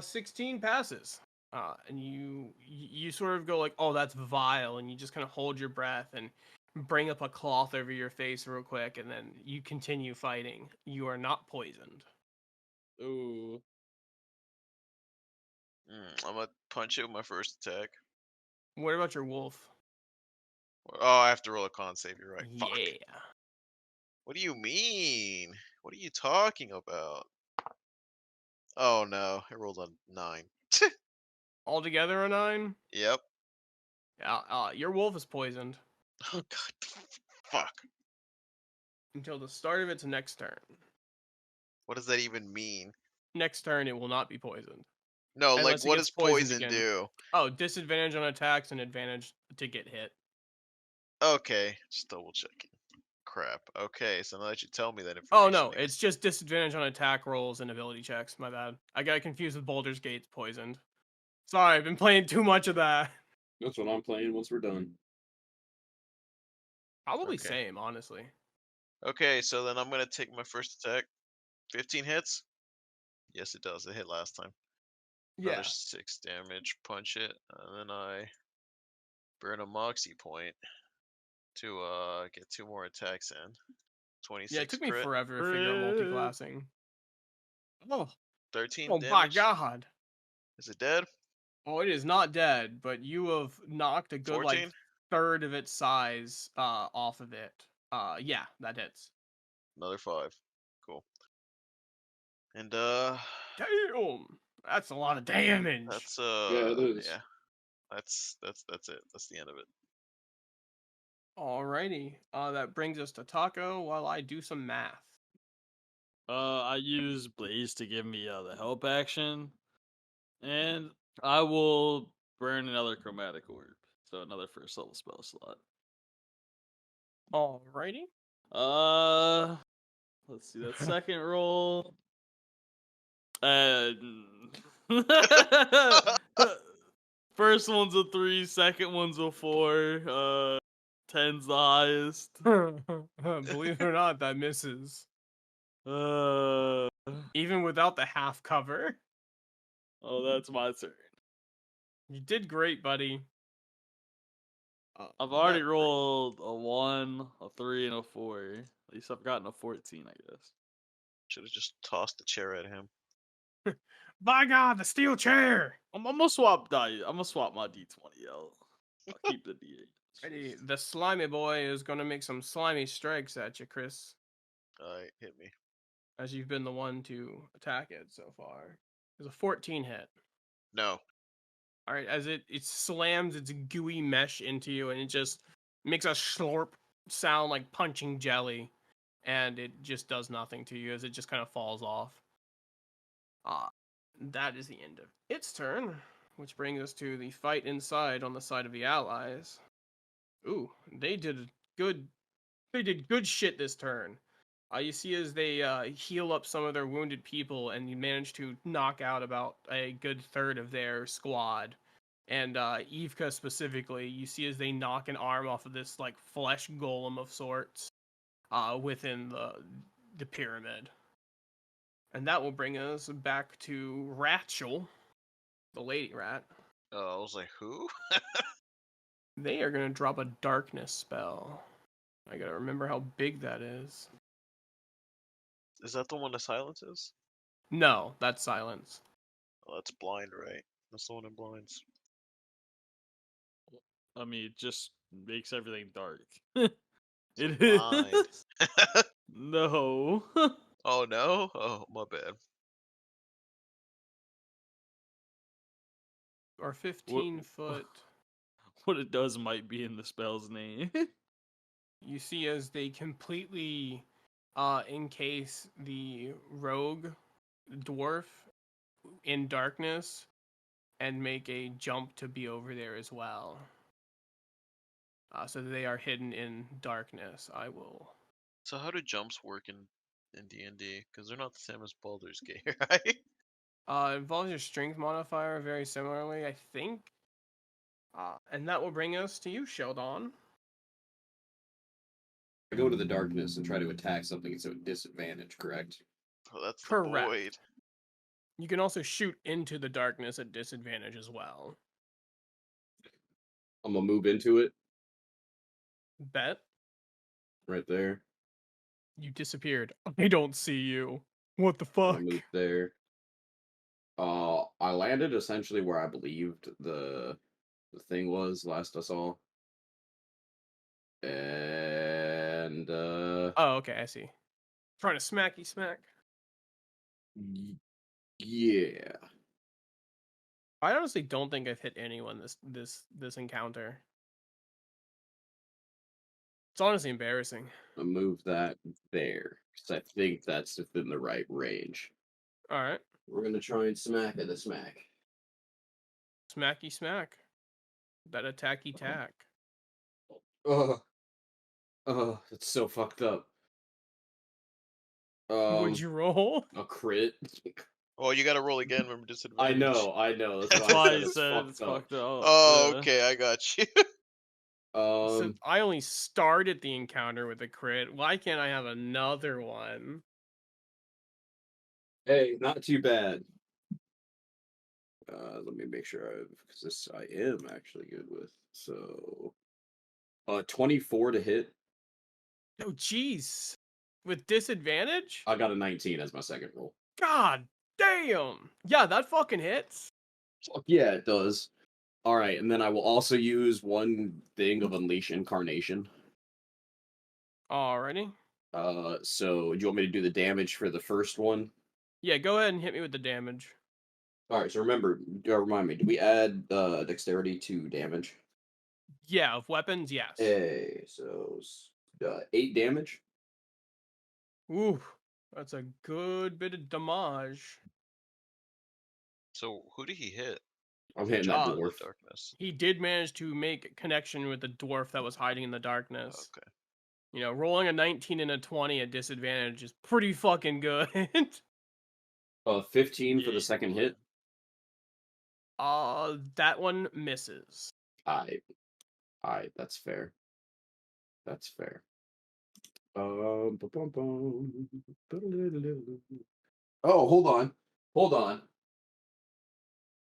16 passes. And you sort of go like, oh, that's vile, and you just kind of hold your breath and bring up a cloth over your face real quick, and then you continue fighting. You are not poisoned. Ooh. I'm gonna punch it with my first attack. What about your wolf? Oh, I have to roll a con save. You're right. Fuck. Yeah. What do you mean? What are you talking about? Oh no, I rolled a 9. Altogether a 9? Yep. Your wolf is poisoned Oh god. Fuck. until the start of its next turn. What does that even mean? Next turn, it will not be poisoned. No, like Unless it what gets does poisoned poison again. do? Oh, disadvantage on attacks and advantage to get hit. Okay, just double checking. Crap. Okay, so now that you tell me that information. Oh no, I guess- it's just disadvantage on attack rolls and ability checks. My bad. I got confused with Baldur's Gate's poisoned. Sorry, I've been playing too much of that. That's what I'm playing once we're done. Probably Okay. same, honestly. Okay, so then I'm gonna take my first attack. 15 hits? Yes, it does. It hit last time. Another 6 damage. Punch it, and then I burn a moxie point to get 2 more attacks in. 26 Yeah, it took me crit, forever to figure out multi-classing. Oh, 13 oh my damage. god. Is it dead? Oh, it is not dead, but you have knocked a good 14? like third of its size off of it. Yeah, that hits. Another 5. Cool. And Damn, that's a lot of damage. that's Yeah, it is. yeah. That's it. That's the end of it. Alrighty. That brings us to Taco while I do some math. I use Blaze to give me the help action, and I will burn another chromatic orb, so another first level spell slot. Alrighty. Let's see that second roll. First one's a 3, second one's a 4. 10's the highest. Believe it or not, that misses. Uh, Even without the half cover. oh, that's my turn. You did great, buddy. I've already rolled a 1, a 3, and a 4. At least I've gotten a 14, I guess. Should have just tossed the chair at him. By God, the steel chair! I'm gonna swap die. I'm gonna swap my D20 out. I'll keep the D8. Ready, the slimy boy is gonna make some slimy strikes at you, Chris. Alright, hit me. As you've been the one to attack it so far. There's a 14 hit. No. Alright, as it slams its gooey mesh into you and it just makes a slurp sound like punching jelly. And it just does nothing to you as it just kind of falls off. That is the end of its turn, which brings us to the fight inside on the side of the allies. Ooh, they did a good They did good shit this turn. You see as they heal up some of their wounded people, and you manage to knock out about a good third of their squad. And Yvka specifically, you see as they knock an arm off of this like flesh golem of sorts within the pyramid. And that will bring us back to Rachel, the lady rat. Oh, I was like, who? They are gonna drop a darkness spell. I gotta remember how big that is. Is that the one that silences? No, that's silence. Oh, that's blind, right? That's the one in blinds. I mean, it just makes everything dark. It's It blind. is. No. Oh no? Oh, my bad. Or 15-foot. What it does might be in the spell's name. You see as they completely encase the rogue dwarf in darkness and make a jump to be over there as well. So they are hidden in darkness. I will. So how do jumps work in D&D? Because they're not the same as Baldur's Gate, right? Involves your strength modifier very similarly, I think. And that will bring us to you, Sheldon. I go to the darkness and try to attack something. It's a disadvantage, correct? Oh, that's the Correct. void. You can also shoot into the darkness at disadvantage as well. I'm gonna move into it Bet. right there. You disappeared. I don't see you. What the I'm fuck? gonna move there. I landed essentially where I believed the thing was last I saw. And Oh, okay, I see. Trying to smacky smack. Yeah. I honestly don't think I've hit anyone this encounter. It's honestly embarrassing. I'll move that there because I think that's within the right range. All right, We're gonna try and smack at the smack. smacky smack. That attacky tack. Oh, it's so fucked up. Would you roll? A crit. Oh, you gotta roll again. Remember disadvantage. I know. That's That's why I I said it's fucked up. Oh, Yeah. okay, I got you. Since I only started the encounter with a crit, why can't I have another one? Hey, not too bad. Let me make sure because this I am actually good with. So, 24 to hit. Oh, jeez. With disadvantage? I got a 19 as my second roll. God damn. Yeah, that fucking hits. Fuck yeah, it does. All right, and then I will also use one thing of Unleash Incarnation. Alrighty. So do you want me to do the damage for the first one? Yeah, go ahead and hit me with the damage. All right, so remind me, do we add dexterity to damage? Yeah, of weapons, yes. Hey, so 8 damage. Ooh, that's a good bit of damage. So who did he hit? I'm hitting that job. dwarf. Darkness. He did manage to make connection with the dwarf that was hiding in the darkness. Okay. You know, rolling a 19 and a 20 at disadvantage is pretty fucking good. 15 for the second hit. That one misses. Alright, that's fair. That's fair. Oh, hold on.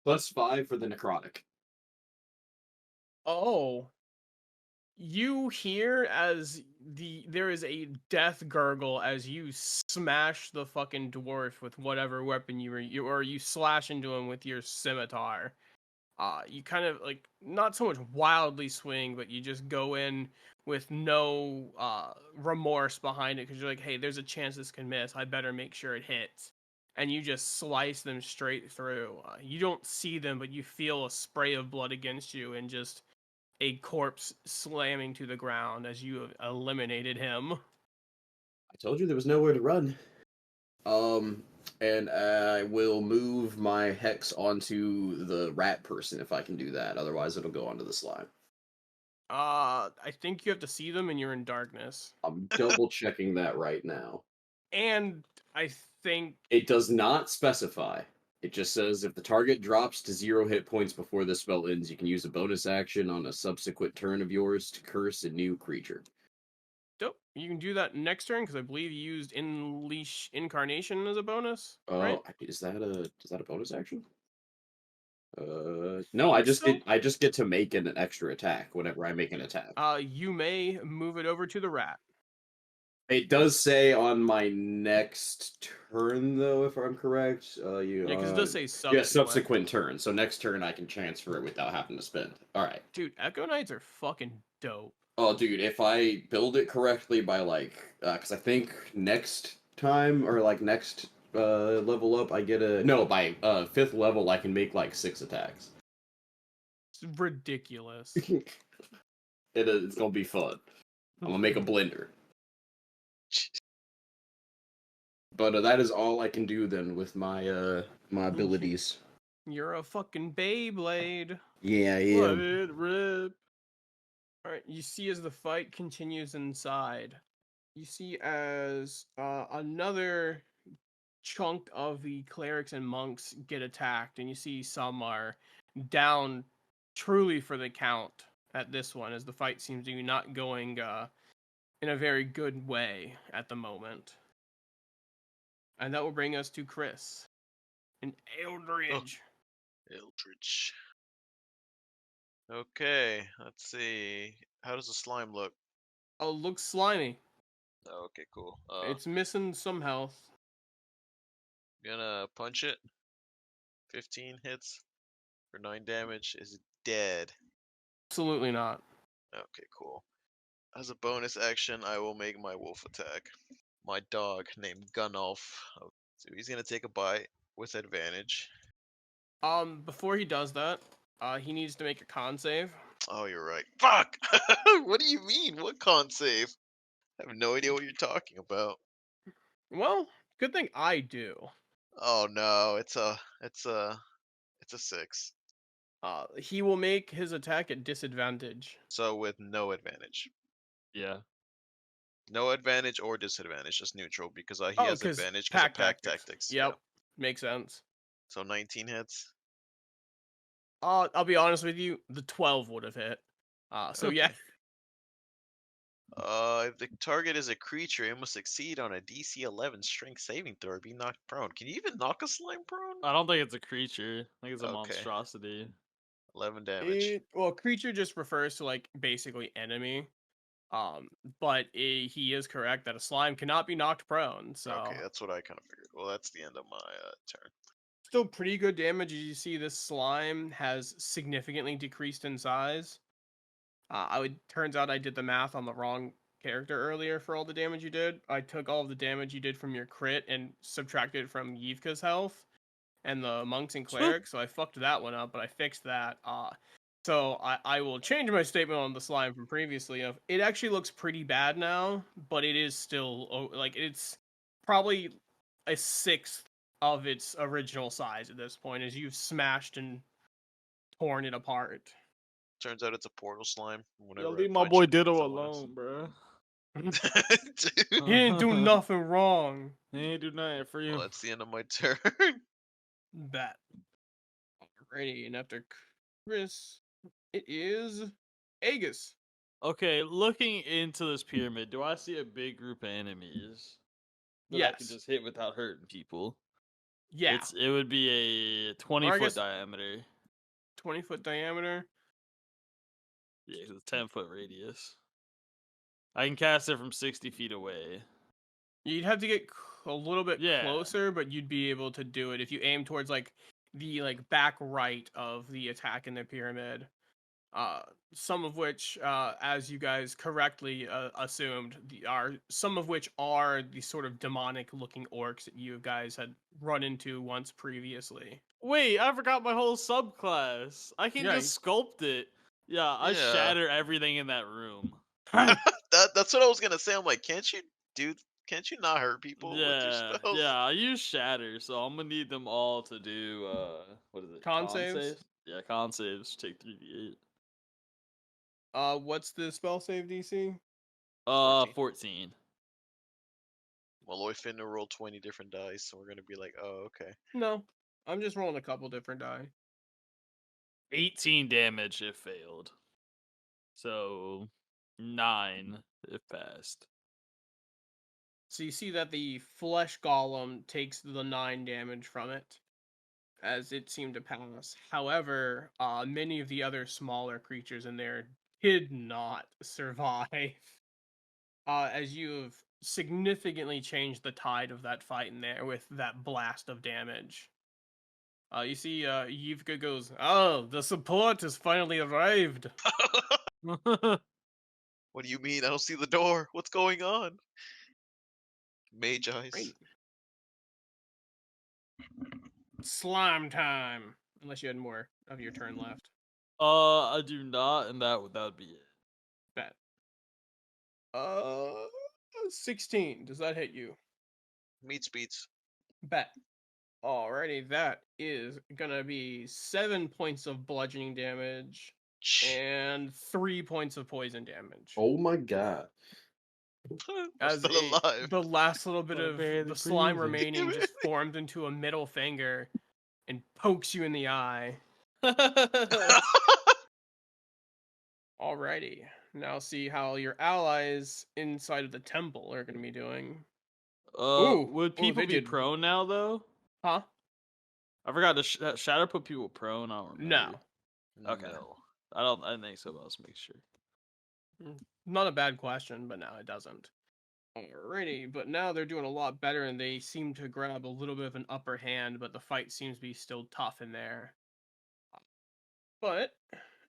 +5 for the necrotic. Oh. You hear as there is a death gurgle as you smash the fucking dwarf with whatever weapon you slash into him with your scimitar. You kind of like not so much wildly swing, but you just go in with no remorse behind it because you're like, hey, there's a chance this can miss. I better make sure it hits. And you just slice them straight through. You don't see them, but you feel a spray of blood against you and just a corpse slamming to the ground as you have eliminated him. I told you there was nowhere to run. And I will move my hex onto the rat person if I can do that. Otherwise, it'll go onto the slime. I think you have to see them and you're in darkness. I'm double checking that right now. And I think It does not specify. It just says if the target drops to 0 hit points before the spell ends, you can use a bonus action on a subsequent turn of yours to curse a new creature. dope. You can do that next turn because I believe you used Unleash Incarnation as a bonus, right? Oh, is that a bonus action? No, Think so? I just get to make an extra attack whenever I make an attack. You may move it over to the rat. It does say on my next turn, though, if I'm correct. Yeah, because it does say Yeah, subsequent. subsequent turn. So next turn I can transfer it without having to spend. All right. Dude, Echo Knights are fucking dope. Oh, dude, if I build it correctly by because I think next time or next level up, I get by 5th level I can make 6 attacks. It's ridiculous. It's gonna be fun. I'm gonna make a blender. But that is all I can do then with my my abilities. You're a fucking Beyblade. Yeah, Let it rip. Alright, you see as the fight continues inside, you see as another chunk of the clerics and monks get attacked, and you see some are down truly for the count at this one, as the fight seems to be not going in a very good way at the moment. And that will bring us to Chris and Eldridge. Eldritch. Okay, let's see. How does the slime look? Oh, looks slimy. Oh, okay, cool. It's missing some health. Gonna punch it. 15 hits for 9 damage. Is dead. Absolutely not. Okay, cool. As a bonus action, I will make my wolf attack. My dog named Gunolf. So he's gonna take a bite with advantage. Before he does that, he needs to make a con save. Oh, you're right. Fuck! What do you mean? What con save? I have no idea what you're talking about. Well, good thing I do. Oh no, it's a 6. He will make his attack at disadvantage. So with no advantage. Yeah. No advantage or disadvantage, just neutral, because he Oh, has 'cause advantage because of pack pack tactics. tactics. Yep, Yeah. makes sense. So 19 hits. I'll be honest with you, the 12 would have hit. So yeah. If the target is a creature, it must succeed on a DC 11 strength saving throw or be knocked prone. Can you even knock a slime prone? I don't think it's a creature. I think it's a Okay. monstrosity. 11 damage. Well, creature just refers to basically enemy. But he is correct that a slime cannot be knocked prone. So Okay, that's what I kind of figured. Well, that's the end of my turn. still pretty good damage. As you see, this slime has significantly decreased in size. Turns out I did the math on the wrong character earlier for all the damage you did. I took all of the damage you did from your crit and subtracted from Yvkasha's health and the monks and clerics. So I fucked that one up, but I fixed that. So I will change my statement on the slime from previously. Of it actually looks pretty bad now, but it is still it's probably a sixth of its original size at this point, as you've smashed and torn it apart. Turns out it's a portal slime. Yo, Whenever I leave my punch boy it, Ditto that's all it is. alone, bro. Dude. He didn't do nothing wrong. He ain't do nothing for you. Well, that's the end of my turn. That. Alrighty, and after Chris, it is Aegis. Okay, looking into this pyramid, do I see a big group of enemies that I can Yes. just hit without hurting people? Yeah. It would be a 20-foot diameter. 20-foot diameter. Yeah, 'cause it's 10-foot radius. I can cast it from 60 feet away. You'd have to get a little bit Yeah. closer, but you'd be able to do it if you aim towards the back right of the attack in the pyramid. Some of which, as you guys correctly assumed, some of which are the sort of demonic-looking orcs that you guys had run into once previously. Wait, I forgot my whole subclass. I can Yeah, just sculpt it. Yeah, I Yeah. shatter everything in that room. That's what I was gonna say. I'm like, can't you not hurt people with your Yeah, spells? yeah, I use shatter, so I'm gonna need them all to do what is it? Con saves? Yeah, con saves take 3d8. What's the spell save DC? 14. Well, Lloyd finna roll 20 different dice, so we're gonna be like, oh, okay. No, I'm just rolling a couple different die. 18 damage if failed. So 9 if passed. So you see that the flesh golem takes the 9 damage from it, as it seemed to pass. However, many of the other smaller creatures in there did not survive. As you have significantly changed the tide of that fight in there with that blast of damage. You see, Yvka goes, "Oh, the support has finally arrived." What do you mean? I don't see the door. What's going on? Mage eyes. Right. Slime time. Unless you had more of your turn left. I do not, and that would be it. Bet. 16. Does that hit you? Meets beats. Bet. Alrighty, that is gonna be 7 points of bludgeoning damage and 3 points of poison damage. Oh my god. I'm As still alive. the last little bit I'm of barely the slime breathing. remaining just formed into a middle finger and pokes you in the eye. Alrighty. Now see how your allies inside of the temple are going to be doing. Would people they be did- prone now though? Huh? I forgot that Shadow put people prone. I don't remember. No. Okay. No. I didn't think so, but let's make sure. Not a bad question, but no, it doesn't. Alrighty, but now they're doing a lot better and they seem to grab a little bit of an upper hand, but the fight seems to be still tough in there. But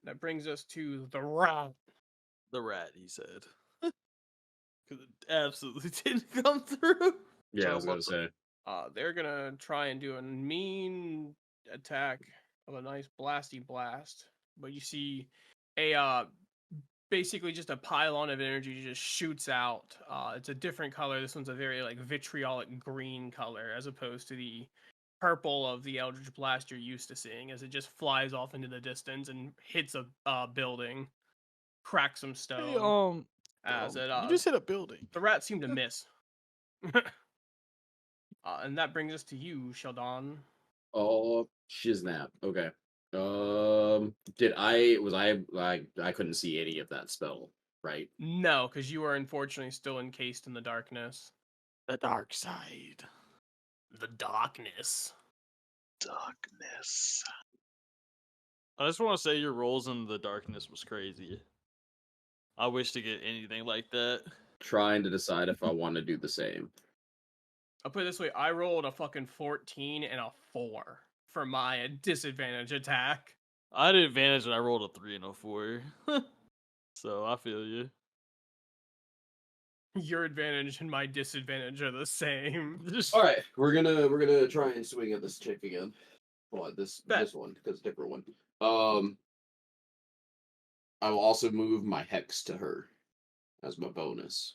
that brings us to the rat. The rat, he said. Because it absolutely didn't come through. Yeah, I So was gonna what say. They're gonna try and do a mean attack of a nice blasty blast, but you see a basically just a pylon of energy just shoots out. It's a different color. This one's a very like vitriolic green color as opposed to the purple of the Eldritch Blast you're used to seeing, as it just flies off into the distance and hits a building, cracks some stone. As it you just hit a building. the rat seemed to miss. And that brings us to you, Sheldon. Oh, shiznap. Okay. I couldn't see any of that spell, right? No, because you are unfortunately still encased in the darkness. The dark side. The darkness. Darkness. I just want to say your rolls in the darkness was crazy. I wish to get anything like that. Trying to decide if I want to do the same. I'll put it this way: I rolled a fucking 14 and a 4 for my disadvantage attack. I had an advantage and I rolled a 3 and a 4. So I feel you. Your advantage and my disadvantage are the same. All right, we're gonna try and swing at this chick again. Well, this Bet. one because different one. I will also move my hex to her as my bonus.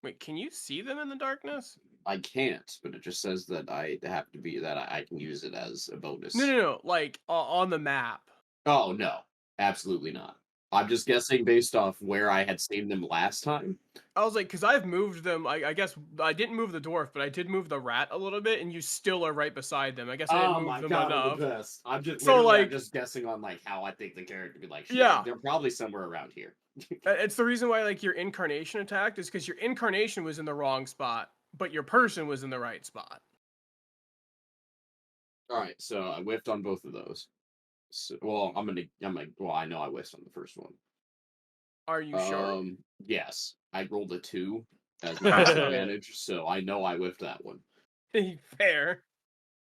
Wait, can you see them in the darkness? I can't, but it just says that I have to be that I can use it as a bonus. No. Like on the map. Oh no, absolutely not. I'm just guessing based off where I had seen them last time. I was like, because I've moved them. I guess I didn't move the dwarf, but I did move the rat a little bit, and you still are right beside them. I guess I didn't move them enough. I'm the best. I'm just So, like- I'm just guessing on like how I think the character would be like. Yeah. They're probably somewhere around here. It's the reason why like your incarnation attacked is because your incarnation was in the wrong spot, but your person was in the right spot. All right, so I whiffed on both of those. So, well, well, I know I whiffed on the first one. Are you sure? Yes, I rolled a 2 as my disadvantage, so I know I whiffed that one. Fair.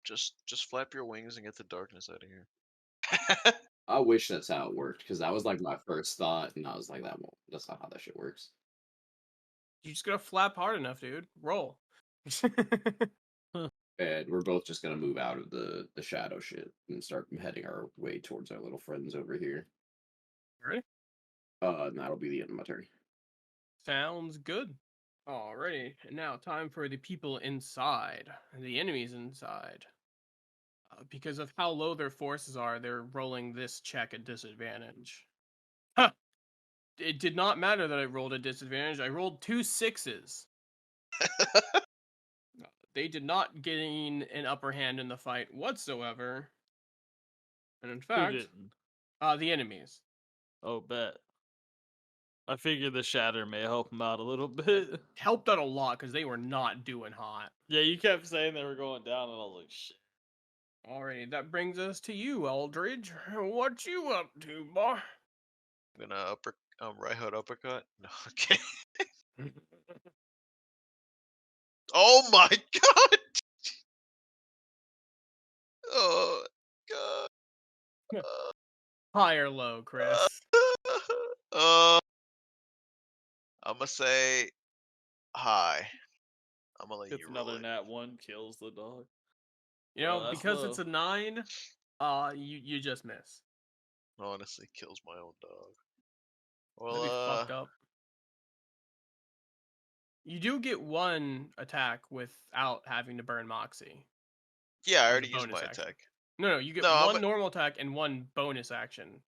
Just flap your wings and get the darkness out of here. I wish that's how it worked because that was like my first thought, and I was like, that's not how that shit works. You just gotta flap hard enough, dude. Roll. And we're both just gonna move out of the shadow shit and start heading our way towards our little friends over here. Ready? And that'll be the end of my turn. Sounds good. Alrighty, and now time for the people inside, the enemies inside. Because of how low their forces are, they're rolling this check at disadvantage. Huh! it did not matter that I rolled a disadvantage. I rolled 2 6s. They did not gain an upper hand in the fight whatsoever. And in Who fact, didn't? the enemies. Oh, bet. I figured the shatter may help him out a little bit. Helped out a lot because they were not doing hot. Yeah, you kept saying they were going down, and I was like, shit. Alrighty, that brings us to you, Aldridge. What you up to, boy? I'm gonna right hook uppercut. No, okay. Oh my god! Oh god. High or low, Chris? Uh, I'm gonna say hi. I'm gonna let Gets you roll another it. nat 1, kills the dog. You know, That's because it's low. a 9, you just miss. Honestly, kills my own dog. That'd be Well, fucked up. You do get 1 attack without having to burn Moxie. yeah, I As a already used bonus my action. attack. No, you get No, 1 normal attack and 1 bonus action.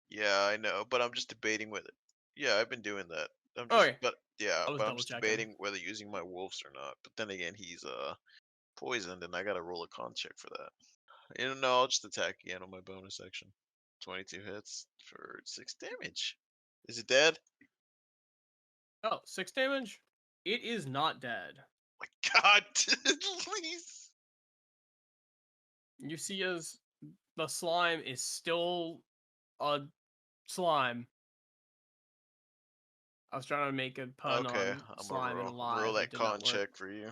Yeah, I know, but I'm just debating whether. Yeah, I've been doing that. Okay. But yeah, I was but I'm double just checking. debating whether using my wolves or not. But then again, he's poisoned, and I gotta roll a con check for that. You know, no, I'll just attack again on my bonus action. 22 hits for 6 damage. Is it dead? Oh, 6 damage? It is not dead. My God, please. You see as the slime is still a slime. I was trying to make a pun Okay, on I'm gonna slime and roll alive. that It did con not work. check for you.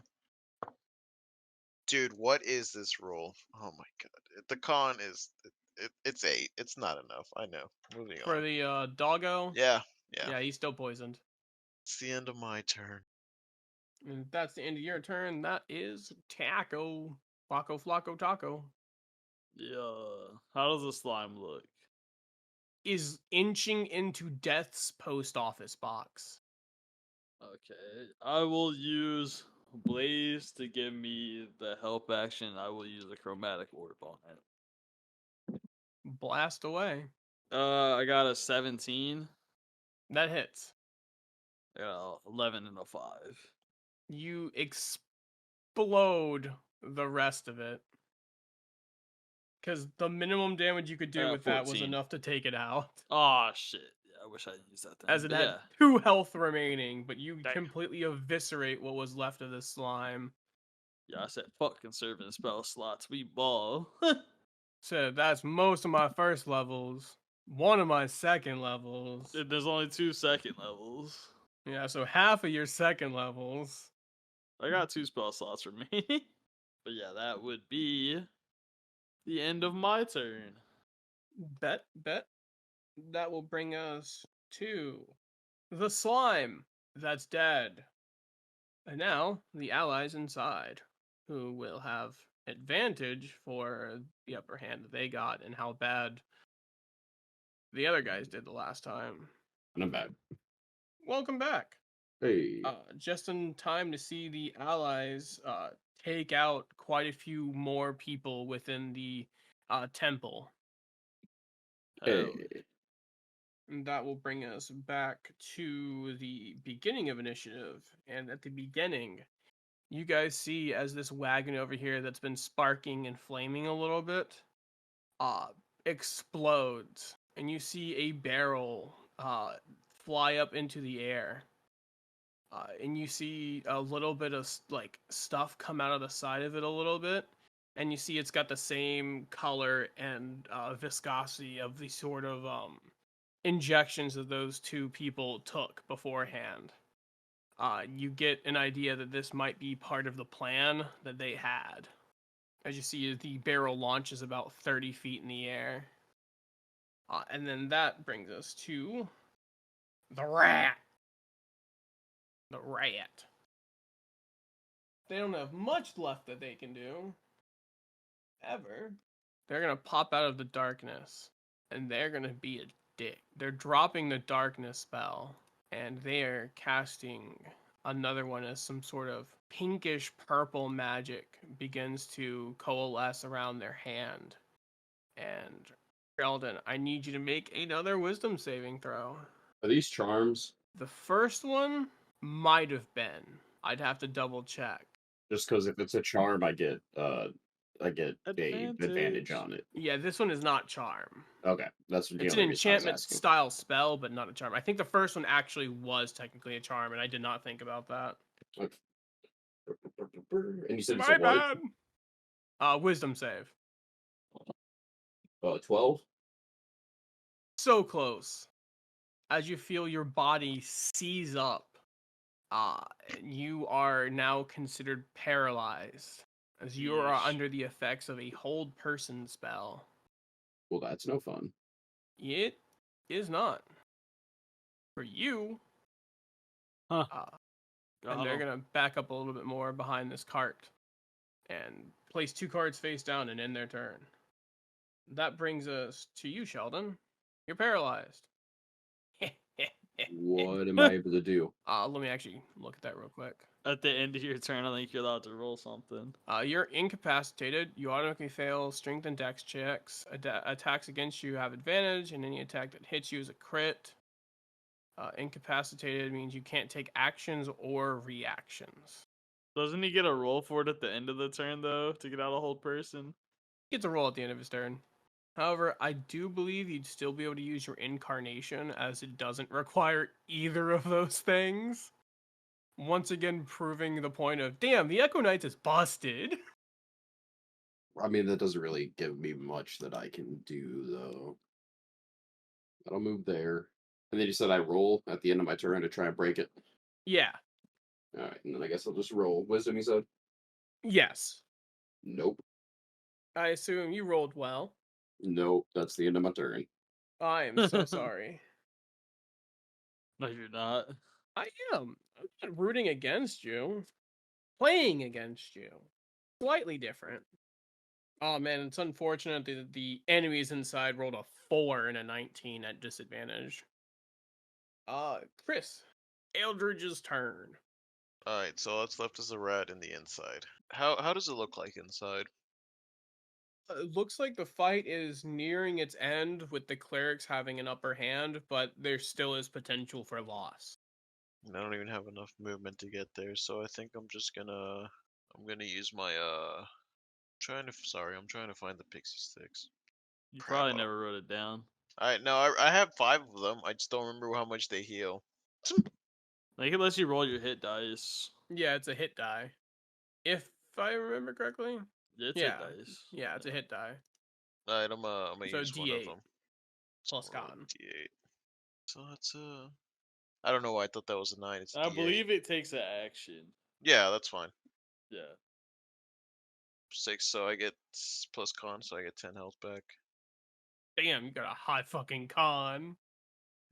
Dude, what is this roll? Oh my God, the con is it's 8. It's not enough. I know. Moving For on. the doggo, Yeah. yeah, he's still poisoned. It's the end of my turn. And if that's the end of your turn. That is Taco. Flacco, Flacco, Taco. Yeah. How does the slime look? Is inching into death's post office box. Okay. I will use Blaze to give me the help action. I will use a chromatic orb on it. Blast away. I got a 17. That hits. I got 11 and a 5. You explode the rest of it. Because the minimum damage you could do with that was 14. enough to take it out. Oh shit. Yeah, I wish I used that then. As it But had yeah. 2 health remaining, but you Damn. completely eviscerate what was left of the slime. Yeah, I said fuck conserving spell slots. We ball. So that's most of my first levels. 1 of my second levels. There's only 2 second levels. Yeah, so half of your second levels. I got 2 spell slots remaining. But yeah, that would be the end of my turn. Bet. That will bring us to the slime that's dead. And now the allies inside, who will have advantage for the upper hand that they got and how bad the other guys did the last time. Not bad. Welcome back. Hey. Just in time to see the allies take out quite a few more people within the temple. Hey. And that will bring us back to the beginning of initiative. And at the beginning, you guys see as this wagon over here that's been sparking and flaming a little bit explodes. And you see a barrel fly up into the air. And you see a little bit of like stuff come out of the side of it a little bit. And you see it's got the same color and viscosity of the sort of injections that those 2 people took beforehand. You get an idea that this might be part of the plan that they had. As you see, the barrel launches about 30 feet in the air. And then that brings us to the rat. The rat. They don't have much left that they can do. Ever. They're going to pop out of the darkness. And they're going to be a dick. They're dropping the darkness spell. And they're casting another one as some sort of pinkish purple magic begins to coalesce around their hand. And Sheldon, I need you to make another wisdom saving throw. Are these charms? The first one might have been. I'd have to double check. Just because if it's a charm, I get a advantage Advantage. on it. Yeah, this one is not charm. Okay, that's the It's an only reason I was enchantment asking. style spell, but not a charm. I think the first one actually was technically a charm, and I did not think about that. Okay. And you said it's My a what? bad. Wisdom save. 12? So close. As you feel your body seize up, you are now considered paralyzed, as you are Yeesh. under the effects of a hold person spell. Well, that's no fun. It is not. For you. Huh. And they're going to back up a little bit more behind this cart and place 2 cards face down and end their turn. That brings us to you, Sheldon. You're paralyzed. What am I able to do? Let me actually look at that real quick. At the end of your turn, I think you're allowed to roll something. You're incapacitated. You automatically fail strength and dex checks. Attacks against you have advantage, and any attack that hits you is a crit. Incapacitated means you can't take actions or reactions. Doesn't he get a roll for it at the end of the turn, though, to get out a hold person? He gets a roll at the end of his turn. However, I do believe you'd still be able to use your incarnation, as it doesn't require either of those things. Once again, proving the point of, damn, the Echo Knights is busted. I mean, that doesn't really give me much that I can do, though. I'll move there. And then you said I roll at the end of my turn to try and break it. Yeah. Alright, and then I guess I'll just roll. Wisdom, you said? Yes. Nope. I assume you rolled well. Nope, that's the end of my turn. I am so sorry. No, you're not. I am. I'm not rooting against you. Playing against you. Slightly different. Oh man, it's unfortunate that the enemies inside rolled a 4 and a 19 at disadvantage. Chris, Eldridge's turn. Alright, so all that's left is the rat in the inside. How does it look like inside? It looks like the fight is nearing its end, with the clerics having an upper hand, but there still is potential for loss. And I don't even have enough movement to get there, so I think I'm just gonna use my I'm trying to find the pixie sticks. You Crap, probably I don't- never wrote it down. Alright, no, I have 5 of them. I just don't remember how much they heal. Like, it lets you roll your hit dice. Yeah, it's a hit die. If I remember correctly. It's Yeah. hit dice. Yeah, it's a hit die. Alright, I'm gonna So use one of D8 them. plus So, con. D8. So that's I don't know why I thought that was a 9. It's a I D8. believe it takes an action. Yeah, that's fine. Yeah. 6, so I get plus con, so I get 10 health back. Damn, you got a high fucking con.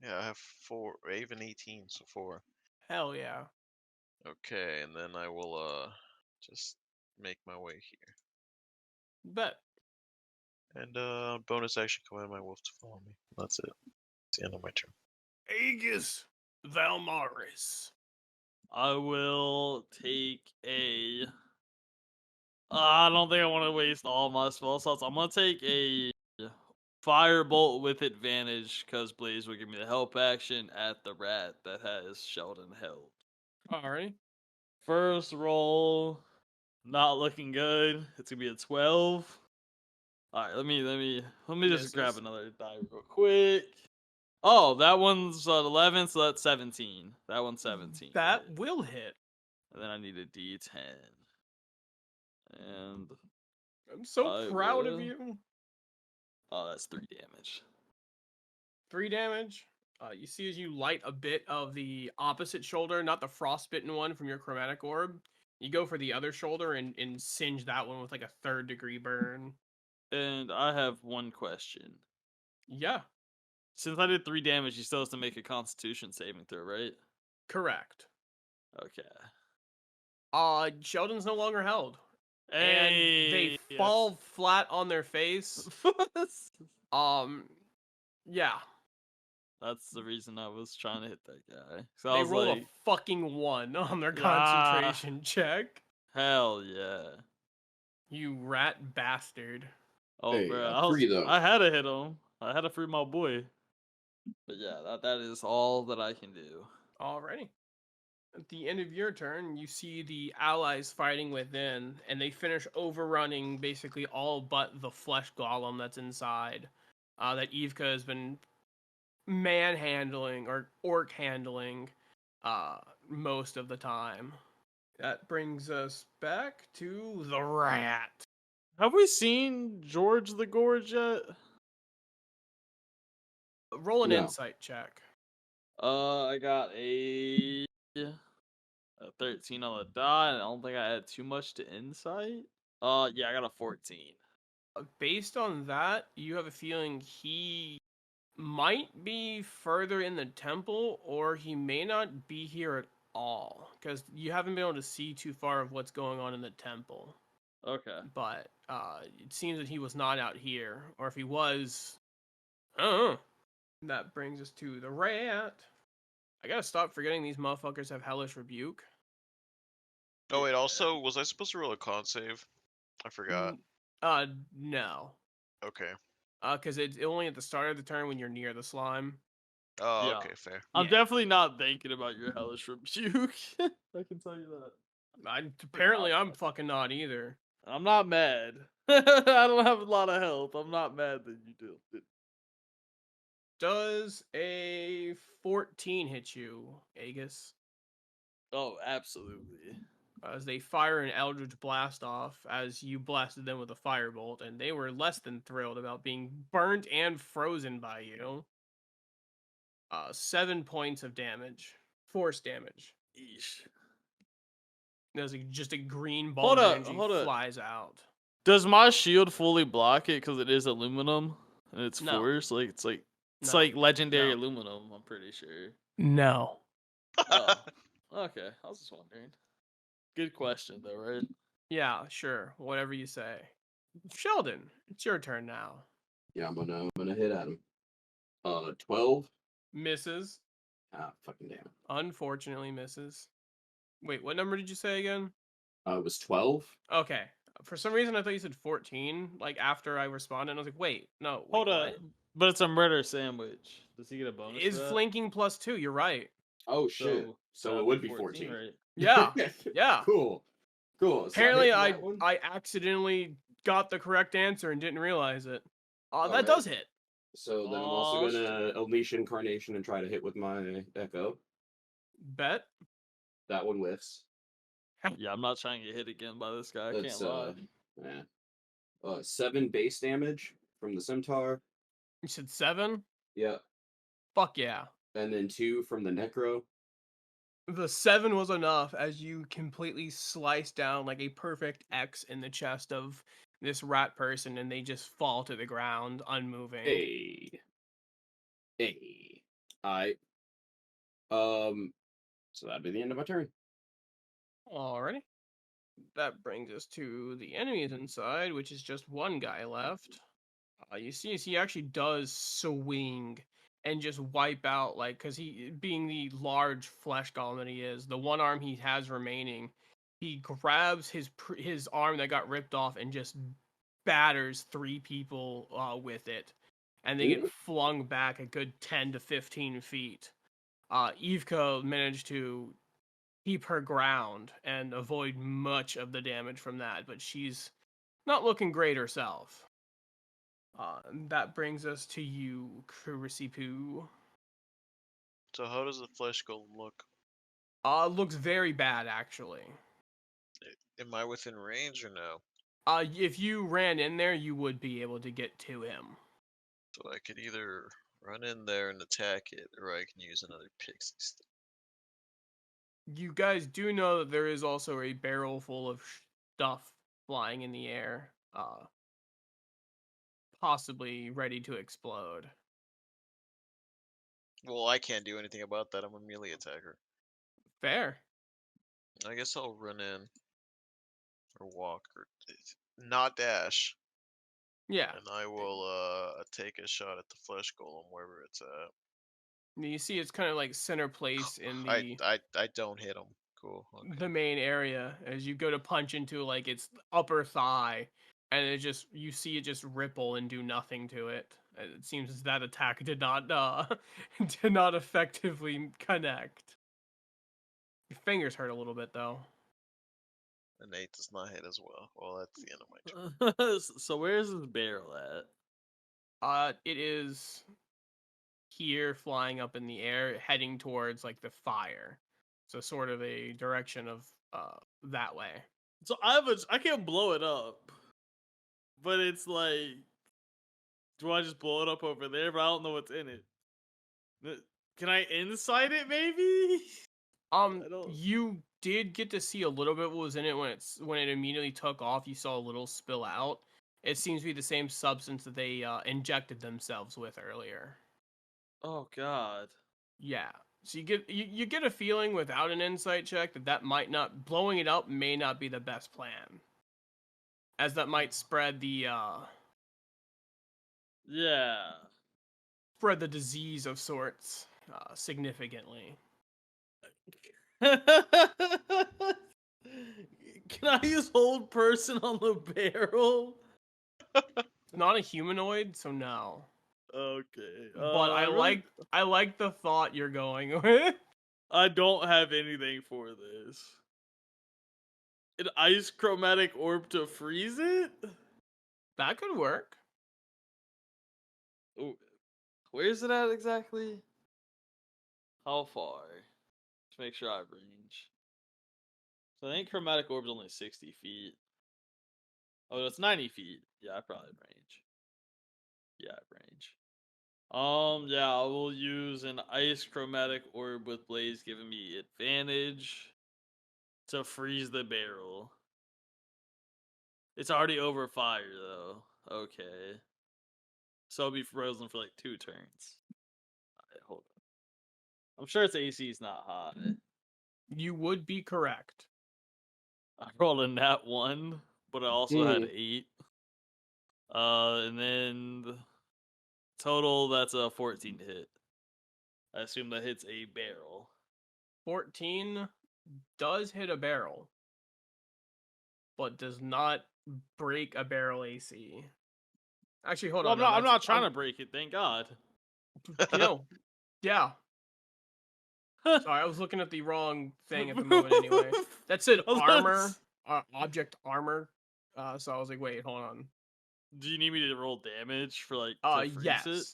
Yeah, I have 4, or even 18, so 4. Hell yeah. Okay, and then I will just make my way here. Bet. And bonus action command my wolf to follow me. That's it. It's the end of my turn. Aegis Valmaris. I will take a. I don't think I want to waste all my spell slots. I'm gonna take a firebolt with advantage because Blaze will give me the help action at the rat that has Sheldon held. Alright. First roll, not looking good. It's gonna be a 12. All right, let me just grab Misses. another die real quick. Oh, that one's 11, so that's 17. That one's 17. That right? will hit. And then I need a D10. And I'm so I proud of will- you. oh, that's 3 damage. 3 damage. You see as you light a bit of the opposite shoulder, not the frostbitten one from your chromatic orb. You go for the other shoulder and singe that one with like a 3rd degree burn. And I have one question. Yeah, Since I did 3 damage, he still has to make a Constitution saving throw, right? correct. Okay. Sheldon's no longer held. Hey, And they yes. fall flat on their face. Yeah. That's the reason I was trying to hit that guy. So They I was rolled like, a fucking 1 on their Ah. concentration check. hell yeah. You rat bastard. Oh, Hey, bro. free though. I had to hit him. I had to free my boy. But yeah, that is all that I can do. Alrighty. At the end of your turn, you see the allies fighting within, and they finish overrunning basically all but the flesh golem that's inside. That Yvka has been manhandling or orc handling most of the time. That brings us back to the rat. Have we seen George the Gorge yet? Roll an No. insight check. I got a 13 on the dot. I don't think I had too much to insight. Yeah, I got a 14. Based on that, you have a feeling he might be further in the temple, or he may not be here at all, because you haven't been able to see too far of what's going on in the temple. Okay. But it seems that he was not out here, or if he was, I don't know. That brings us to the rat. I gotta stop forgetting these motherfuckers have hellish rebuke. Oh wait, also, was I supposed to roll a con save? I forgot. No. Okay. Because it's only at the start of the turn when you're near the slime. Oh, Yeah. okay, fair. I'm Yeah. definitely not thinking about your hellish rebuke. I can tell you that. Apparently, I'm fucking not either. I'm not mad. I don't have a lot of health. I'm not mad that you do. Does a 14 hit you, Aegis? Oh, absolutely. As they fire an Eldritch Blast off as you blasted them with a firebolt, and they were less than thrilled about being burnt and frozen by you. 7 points of damage. Force damage. Eesh. There's just a green ball of energy flies out. Does my shield fully block it because it is aluminum and it's No. force? It's No. like legendary No. aluminum. I'm pretty sure. No. Oh, okay. I was just wondering. Good question though, right? Yeah, sure. Whatever you say. Sheldon, it's your turn now. Yeah, I'm gonna hit at him. 12. Misses. Ah, fucking damn. Unfortunately misses. Wait, what number did you say again? It was 12. Okay. For some reason, I thought you said 14. Like after I responded, I was like, wait, no. Wait, Hold what? up. But it's a murder sandwich. Does he get a bonus? Is for that? flanking +2? You're right. Oh shit. So that'd it would be 14. right? Yeah. Yeah. Cool. So Apparently, I hit that one? I accidentally got the correct answer and didn't realize it. That Alright. does hit. So then I'm also gonna unleash incarnation and try to hit with my echo. Bet. That one whiffs. Yeah, I'm not trying to get hit again by this guy. I That's can't lie. 7 base damage from the centaur. You said 7? Yeah. Fuck yeah. And then 2 from the necro. The 7 was enough as you completely slice down like a perfect X in the chest of this rat person, and they just fall to the ground, unmoving. Hey. Alright. So that'd be the end of my turn. Alrighty. That brings us to the enemies inside, which is just one guy left. You see, he actually does swing and just wipe out, like, because he, being the large flesh golem that he is, the one arm he has remaining, he grabs his arm that got ripped off and just batters 3 people with it, and they get flung back a good 10 to 15 feet. Yvka managed to keep her ground and avoid much of the damage from that, but she's not looking great herself. That brings us to you, Kurisipu. So how does the flesh golem look? Looks very bad, actually. Am I within range or no? If you ran in there, you would be able to get to him. So I could either run in there and attack it, or I can use another pixie stick. You guys do know that there is also a barrel full of stuff flying in the air, possibly ready to explode. Well, I can't do anything about that. I'm a melee attacker. Fair. I guess I'll run in, or walk, or not dash. Yeah. And I will take a shot at the flesh golem wherever it's at. You see, it's kind of like center place in the I don't hit him. Cool. Okay. the main area as you go to punch into like its upper thigh. and you see it just ripple and do nothing to it. It seems as that attack did not did not effectively connect. Your fingers hurt a little bit though. And Nate does not hit as well. Well, that's the end of my turn. So where's this barrel at? It is here, flying up in the air, heading towards like the fire. So sort of a direction of that way. So I can't blow it up, but it's like, do I just blow it up over there? But I don't know what's in it. Can I inside it maybe? You did get to see a little bit what was in it when it immediately took off. You saw a little spill out. It seems to be the same substance that they injected themselves with earlier. Oh God. Yeah. So you get a feeling without an insight check that might not, blowing it up may not be the best plan, as that might spread the Yeah. disease of sorts significantly. Can I use hold person on the barrel? Not a humanoid, so no. Okay. But I like the thought you're going with. I don't have anything for this. An ice chromatic orb to freeze it? That could work. Ooh, where's it at exactly? How far? Just make sure I have range. So I think chromatic orb's only 60 feet. Oh, it's 90 feet. Yeah, I probably have range. Yeah, I have range. Yeah, I will use an ice chromatic orb with blaze, giving me advantage to freeze the barrel. It's already over fire though. Okay. So it'll be frozen for like 2 turns. Alright, hold on. I'm sure its AC is not high. You would be correct. I rolled a nat 1, but I also had 8. And then total, that's a 14 to hit. I assume that hits a barrel. 14 does hit a barrel, but does not break a barrel AC. Actually, hold on. I'm not trying to break it, thank God. You know, yeah. Sorry, I was looking at the wrong thing at the moment anyway. That said armor, object armor. So I was like, wait, hold on. Do you need me to roll damage for like to freeze yes. it?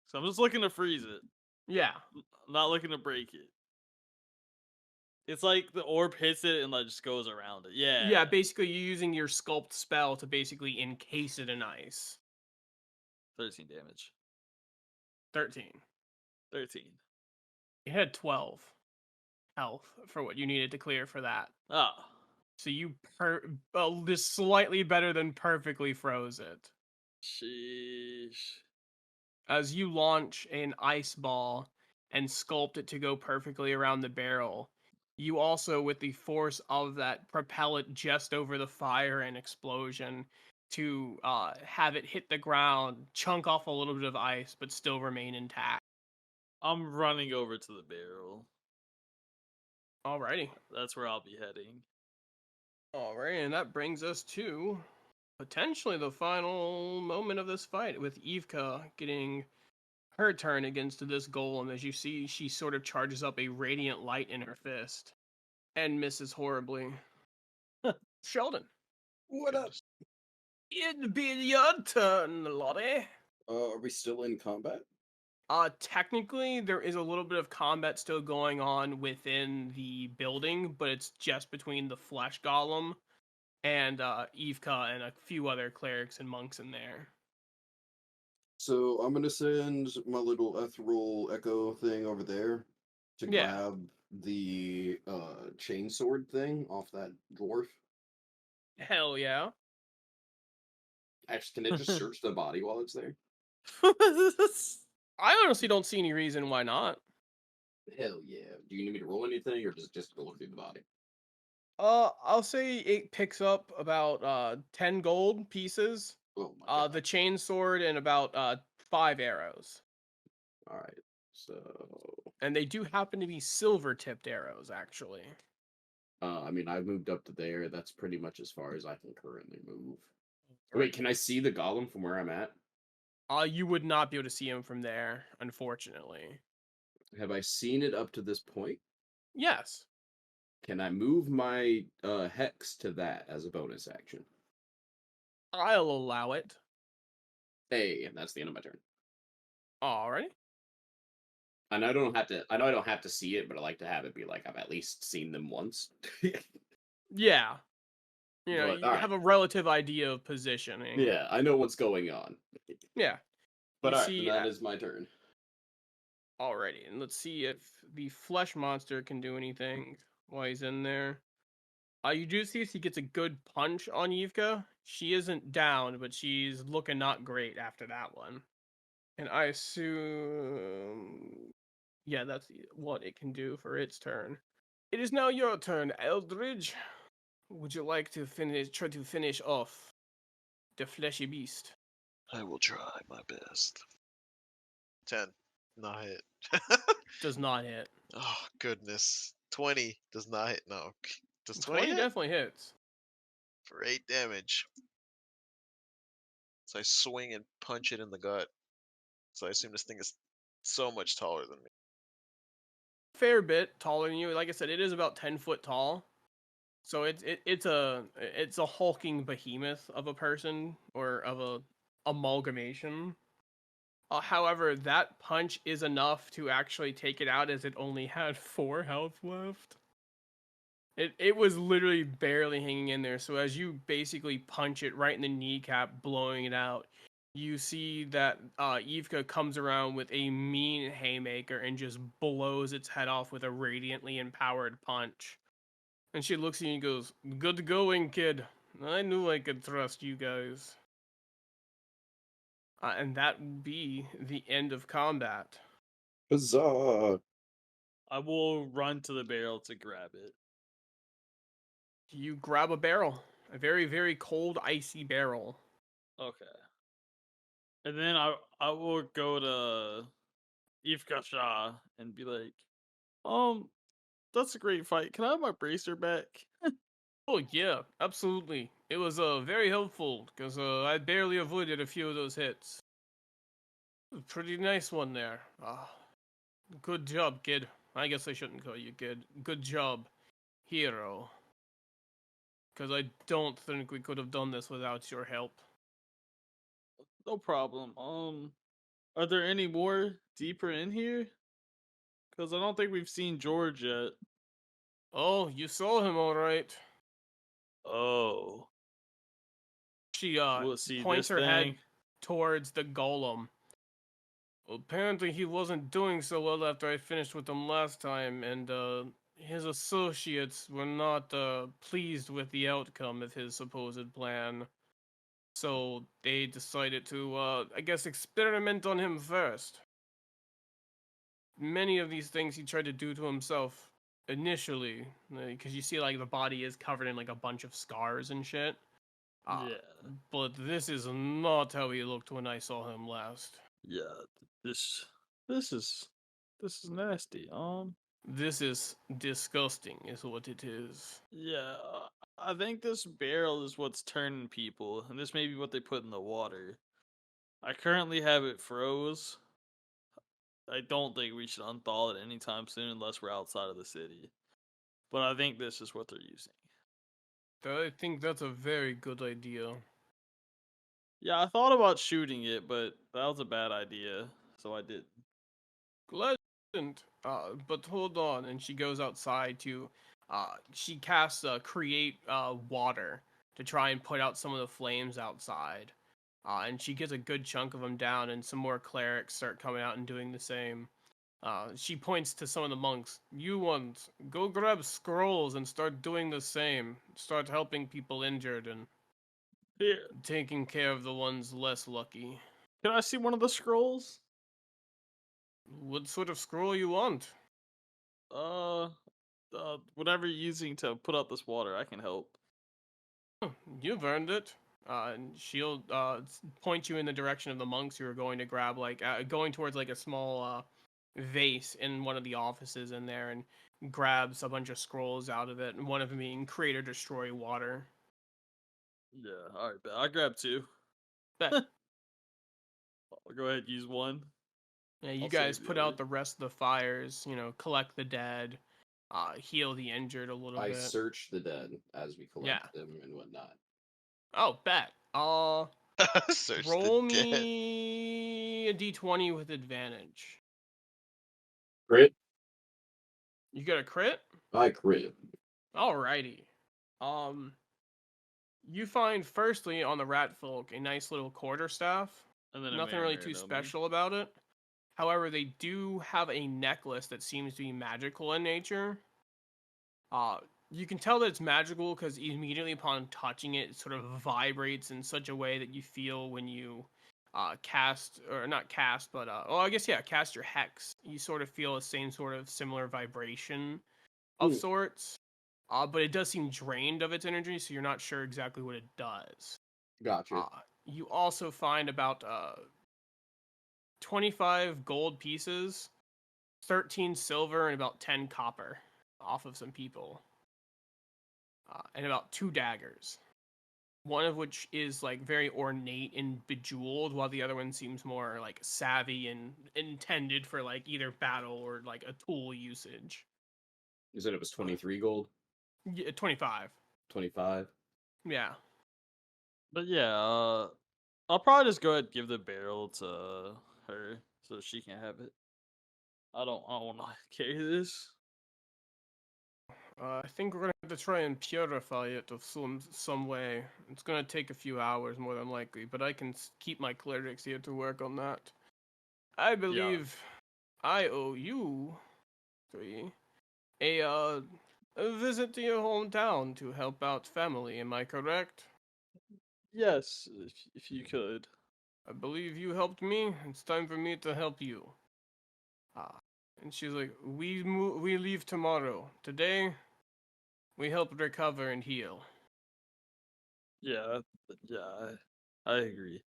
So I'm just looking to freeze it. Yeah. I'm not looking to break it. It's like the orb hits it and like just goes around it. Yeah. Yeah, basically you're using your sculpt spell to basically encase it in ice. 13 damage. 13. 13. You had 12 health for what you needed to clear for that. Ah. So you just slightly better than perfectly froze it. Sheesh. As you launch an ice ball and sculpt it to go perfectly around the barrel, you also, with the force of that, propel it just over the fire and explosion to have it hit the ground, chunk off a little bit of ice, but still remain intact. I'm running over to the barrel. Alrighty. That's where I'll be heading. Alright, and that brings us to potentially the final moment of this fight, with Yvka getting her turn against this golem. As you see, she sort of charges up a radiant light in her fist and misses horribly. Sheldon. What up? It'd be your turn, Lottie. Are we still in combat? Technically, there is a little bit of combat still going on within the building, but it's just between the flesh golem and Yvka and a few other clerics and monks in there. So I'm gonna send my little ethereal echo thing over there to grab the chainsword thing off that dwarf. Hell yeah. Actually, can it just search the body while it's there? I honestly don't see any reason why not. Hell yeah. Do you need me to roll anything or just go through the body? I'll say it picks up about 10 gold pieces. Oh my god. The chain sword and about 5 arrows. Alright, so And they do happen to be silver tipped arrows, actually. I mean I've moved up to there, that's pretty much as far as I can currently move. Wait, can I see the golem from where I'm at? You would not be able to see him from there, unfortunately. Have I seen it up to this point? Yes. Can I move my hex to that as a bonus action? I'll allow it. Hey, and that's the end of my turn. Alrighty. And I don't have to. I know I don't have to see it, but I like to have it be like I've at least seen them once. Yeah. You know, But, you alright. have a relative idea of positioning. Yeah, I know what's going on. Yeah. But You alright, see, then that is my turn. alrighty, and let's see if the flesh monster can do anything while he's in there. You do see he gets a good punch on Yvka. She isn't down, but she's looking not great after that one. And I assume, yeah, that's what it can do for its turn. It is now your turn, Eldridge. Would you like to try to finish off the fleshy beast? I will try my best. 10. Not hit. Does not hit. Oh, goodness. 20 does not hit. No. Does 20 20 hit? definitely hits. For 8 damage. So I swing and punch it in the gut. So I assume this thing is so much taller than me. Fair bit taller than you. Like I said, it is about 10 foot tall. So it's a hulking behemoth of a person or of a amalgamation. However, that punch is enough to actually take it out, as it only had 4 health left. It was literally barely hanging in there. So as you basically punch it right in the kneecap, blowing it out, you see that Yvka comes around with a mean haymaker and just blows its head off with a radiantly empowered punch. And she looks at you and goes, "Good going, kid. I knew I could trust you guys." And that would be the end of combat. Huzzah! I will run to the barrel to grab it. You grab a barrel, a very, very cold, icy barrel. Okay. And then I will go to Yvkasha and be like, that's a great fight. Can I have my bracer back? Oh yeah, absolutely. It was very helpful because I barely avoided a few of those hits. Pretty nice one there. Good job, kid. I guess I shouldn't call you kid. Good job, hero. Because I don't think we could have done this without your help. No problem. Are there any more deeper in here? Because I don't think we've seen George yet. Oh, you saw him all right. Oh. She We'll see points this her head thing. towards the golem. Apparently he wasn't doing so well after I finished with him last time, and his associates were not pleased with the outcome of his supposed plan. So they decided to, I guess, experiment on him first. Many of these things he tried to do to himself initially, because you see, like, the body is covered in, like, a bunch of scars and shit. Yeah. But this is not how he looked when I saw him last. Yeah. This is nasty. This is disgusting, is what it is. Yeah. I think this barrel is what's turning people, and this may be what they put in the water. I currently have it froze. I don't think we should unthaw it anytime soon unless we're outside of the city. But I think this is what they're using. I think that's a very good idea. Yeah, I thought about shooting it, but that was a bad idea, so I didn't. Legend. But hold on, and she goes outside to, she casts create water to try and put out some of the flames outside. And she gets a good chunk of them down, and some more clerics start coming out and doing the same. She points to some of the monks. You ones, go grab scrolls and start doing the same. Start helping people injured and Here, taking care of the ones less lucky. can I see one of the scrolls? What sort of scroll you want? Whatever you're using to put out this water, I can help. You've earned it. And she'll point you in the direction of the monks who are going to grab, like, going towards, like, a small vase in one of the offices in there, and grabs a bunch of scrolls out of it, and one of them being create or destroy water. Yeah, alright, bet. I'll grab 2. Bet. I'll go ahead and use 1. Yeah, you I'll guys save the put other. out the rest of the fires, collect the dead, heal the injured a little I bit. search the dead as we Yeah. collect them and whatnot. Oh, bet. Search the Roll dead. me a d20 with advantage. Crit? You got a crit? I crit. Alrighty. You find firstly on the rat folk a nice little quarterstaff. And then a Nothing really Mariner too Nomi. special about it. However, they do have a necklace that seems to be magical in nature. You can tell that it's magical because immediately upon touching it, it sort of vibrates in such a way that you feel when you cast, or not cast, but cast your hex. You sort of feel the same sort of similar vibration of sorts. But it does seem drained of its energy, so you're not sure exactly what it does. Gotcha. You also find about 25 gold pieces, 13 silver, and about 10 copper off of some people. And about 2 daggers. One of which is like very ornate and bejeweled, while the other one seems more like savvy and intended for like either battle or like a tool usage. You said it was 23 gold? Yeah, 25. 25? Yeah. But yeah, I'll probably just go ahead and give the barrel to her so she can have it. I don't want to carry this. I think we're gonna have to try and purify it of some way. It's gonna take a few hours more than likely, but I can keep my clerics here to work on that. I believe I owe you 3 a visit to your hometown to help out family. Am I correct? Yes, if you could. I believe you helped me. It's time for me to help you. And she's like, we leave tomorrow. Today, we help recover and heal. Yeah, I agree.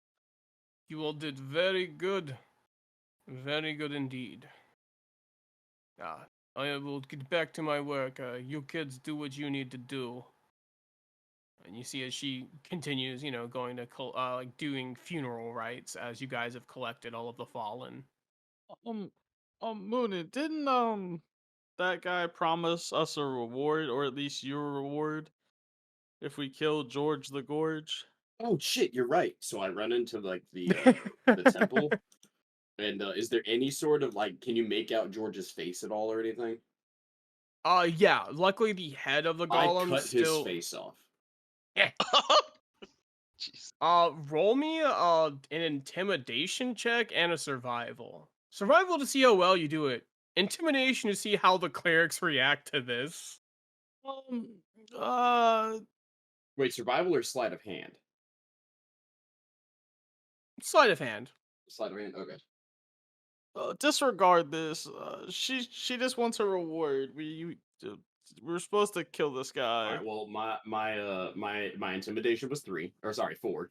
You all did very good. Very good indeed. I will get back to my work. You kids do what you need to do. And you see as she continues, going to like doing funeral rites as you guys have collected all of the fallen. Moonin, didn't that guy promise us a reward, or at least your reward, if we kill George the Gorge? Oh shit, you're right. So I run into like the temple. And is there any sort of like, can you make out George's face at all or anything? Yeah. Luckily, the head of the I golem cut still. his face off. Jeez. Roll me an intimidation check and a survival. Survival to see how well you do it. Intimidation to see how the clerics react to this. Um, uh, Wait, survival or sleight of hand? Sleight of hand. Sleight of hand. Okay. disregard this. She just wants a reward. We're supposed to kill this guy. All right. Well, my intimidation was 3, or sorry, 4.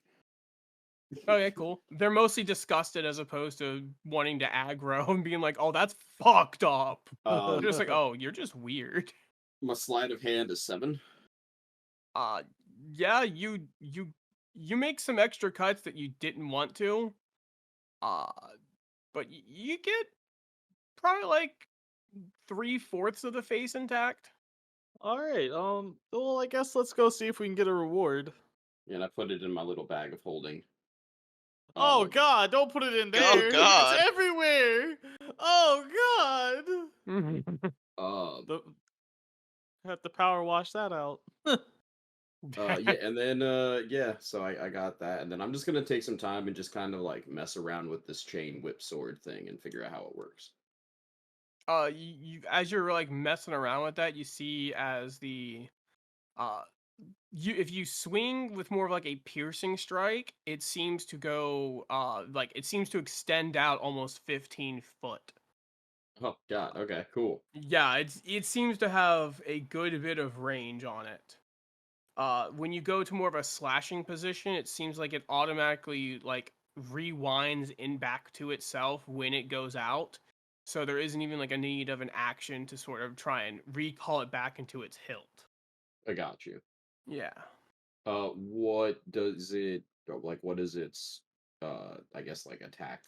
Okay, cool. They're mostly disgusted as opposed to wanting to aggro and being like, "Oh, that's fucked up." They're just like, "Oh, you're just weird." My sleight of hand is 7. Yeah, you make some extra cuts that you didn't want to. But you get probably like 3/4 of the face intact. All right. Well, I guess let's go see if we can get a reward. And I put it in my little bag of holding. Oh God! Don't put it in there. God. It's everywhere. Oh Uh, God! Have to power wash that out. yeah, and then so I got that, and then I'm just gonna take some time and just kind of like mess around with this chain whip sword thing and figure out how it works. You as you're like messing around with that, you see as the if you swing with more of like a piercing strike, it seems to go like it seems to extend out almost 15 foot. Oh God, okay, cool. Yeah, it seems to have a good bit of range on it. When you go to more of a slashing position, it seems like it automatically like rewinds in back to itself when it goes out. So there isn't even like a need of an action to sort of try and recall it back into its hilt. I got you. Yeah. What does it like? What is its I guess like attack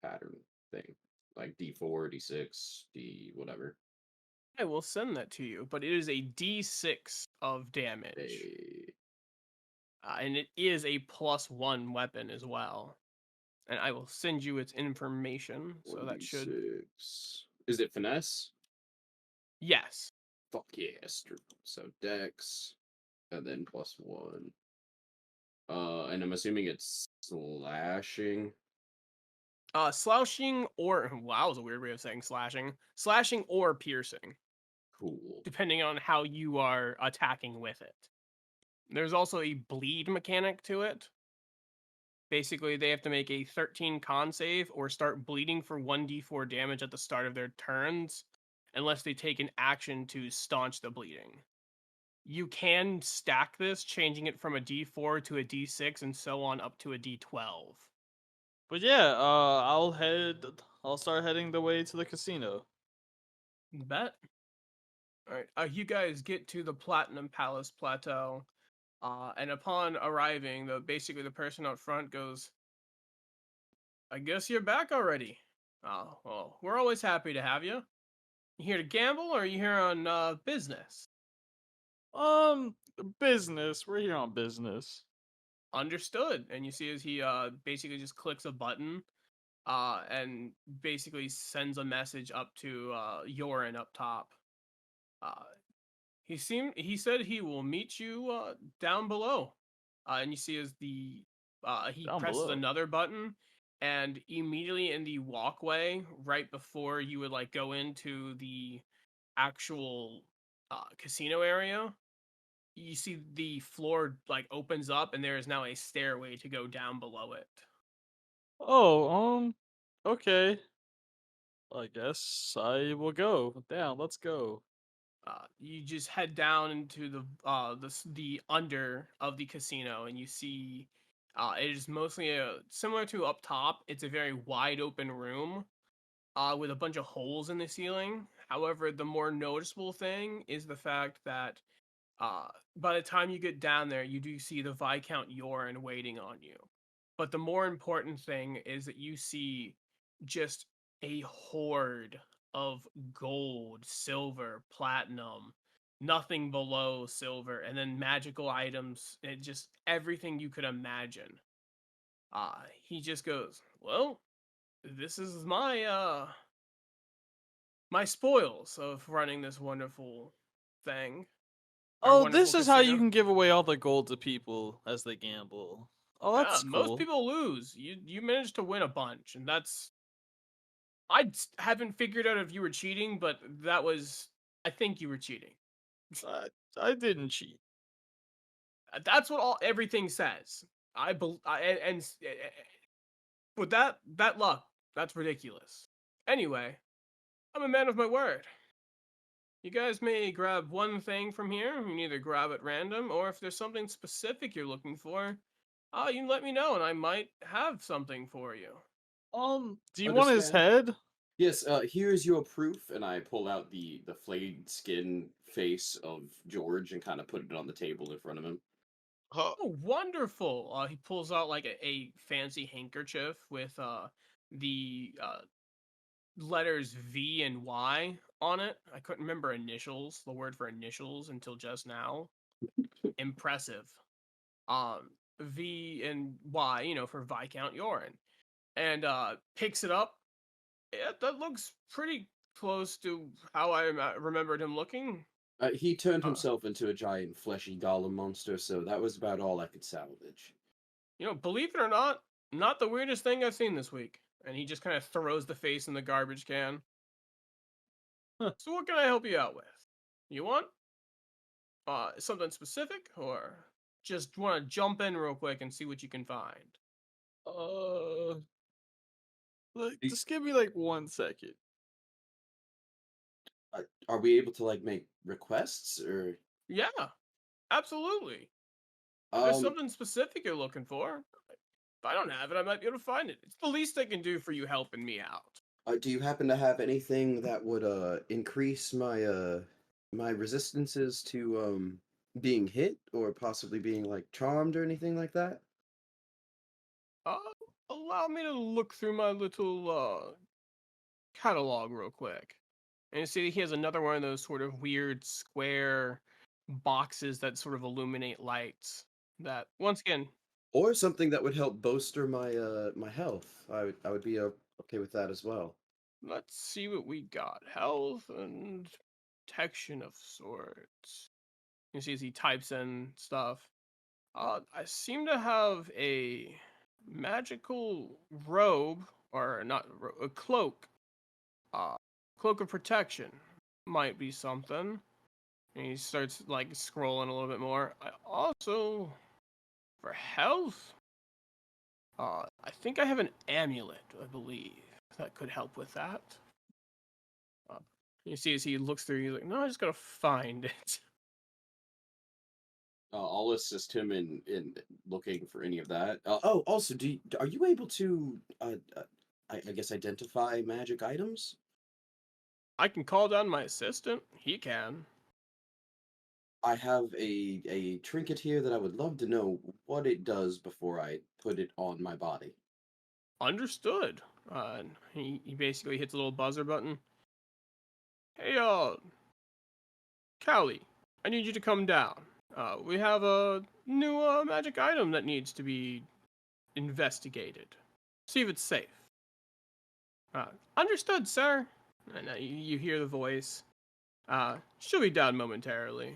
pattern thing? Like D4, D6, D whatever. I will send that to you, but it is a D6 of damage. A And it is a +1 weapon as well. And I will send you its information, so that should... 1d6. Is it finesse? Yes. Fuck yes. So Dex, and then +1. And I'm assuming it's slashing. Slouching or... Wow, that was a weird way of saying slashing. Slashing or piercing, Cool. depending on how you are attacking with it. There's also a bleed mechanic to it. Basically, they have to make a 13 con save or start bleeding for 1d4 damage at the start of their turns, unless they take an action to staunch the bleeding. You can stack this, changing it from a d4 to a d6 and so on up to a d12. But yeah, I'll start heading the way to the casino. Bet. All right, you guys get to the Platinum Palace Plateau, and upon arriving, basically the person out front goes, "I guess you're back already. Oh, well, we're always happy to have you. You here to gamble, or are you here on business?" Business. We're here on business. Understood. And you see as he basically just clicks a button, and basically sends a message up to Yorin up top. He said he will meet you down below. And you see as he Down presses below. another button, and immediately in the walkway right before you would like go into the actual casino area, you see the floor like opens up and there is now a stairway to go down below it. Oh, okay. I guess I will go down. Let's go. You just head down into the under of the casino, and you see it is mostly similar to up top. It's a very wide open room with a bunch of holes in the ceiling. However, the more noticeable thing is the fact that by the time you get down there, you do see the Viscount Yorin waiting on you. But the more important thing is that you see just a horde of gold, silver, platinum, nothing below silver, and then magical items, and just everything you could imagine. He just goes, "Well, this is my spoils of running this wonderful thing." Our Oh, wonderful this is how you casino. can give away all the gold to people as they gamble. Oh, Yeah, that's most cool. people lose. You managed to win a bunch, and that's... haven't figured out if you were cheating, but that was... I think you were cheating. I didn't cheat. That's what everything says. With that luck, that's ridiculous. Anyway, I'm a man of my word. You guys may grab one thing from here. You can either grab at random, or if there's something specific you're looking for, you can let me know, and I might have something for you. Do you want his Understand. head? Yes, here's your proof, and I pull out the flayed skin face of George and kind of put it on the table in front of him. Huh. Oh, wonderful! He pulls out like a fancy handkerchief with the letters V and Y on it. I couldn't remember initials, the word for initials, until just now. Impressive. V and Y, for Viscount Yorin, and picks it up. Yeah, that looks pretty close to how I remembered him looking. He turned Uh, himself into a giant fleshy golem monster, so that was about all I could salvage. Believe it or not the weirdest thing I've seen this week. And he just kind of throws the face in the garbage can. Huh. So what can I help you out with? You want something specific, or just want to jump in real quick and see what you can find? Uh, Y- just give me like 1 second. Are we able to like make requests or? Yeah, absolutely. If there's Um, something specific you're looking for, if I don't have it, I might be able to find it. It's the least I can do for you helping me out. do you happen to have anything that would increase my my resistances to being hit or possibly being like charmed or anything like that? Uh, Allow me to look through my little catalog real quick. And you see he has another one of those sort of weird square boxes that sort of illuminate lights. That once again, Or something that would help bolster my health. I would be okay with that as well. let's see what we got. Health and protection of sorts. You see as he types in stuff. I seem to have a magical robe, or not a cloak. Cloak of protection might be something. And he starts like scrolling a little bit more. I also, for health, I think I have an amulet. I believe that could help with that. Uh, you see, as he looks through, he's like, "No, I just gotta find it." I'll assist him in looking for any of that. Oh, also, are you able to I guess identify magic items? I can call down my assistant. He can. I have a trinket here that I would love to know what it does before I put it on my body. Understood. He basically hits a little buzzer button. Hey, Callie, I need you to come down. We have a new magic item that needs to be investigated. See if it's safe. Understood, sir. And you hear the voice. She'll be down momentarily.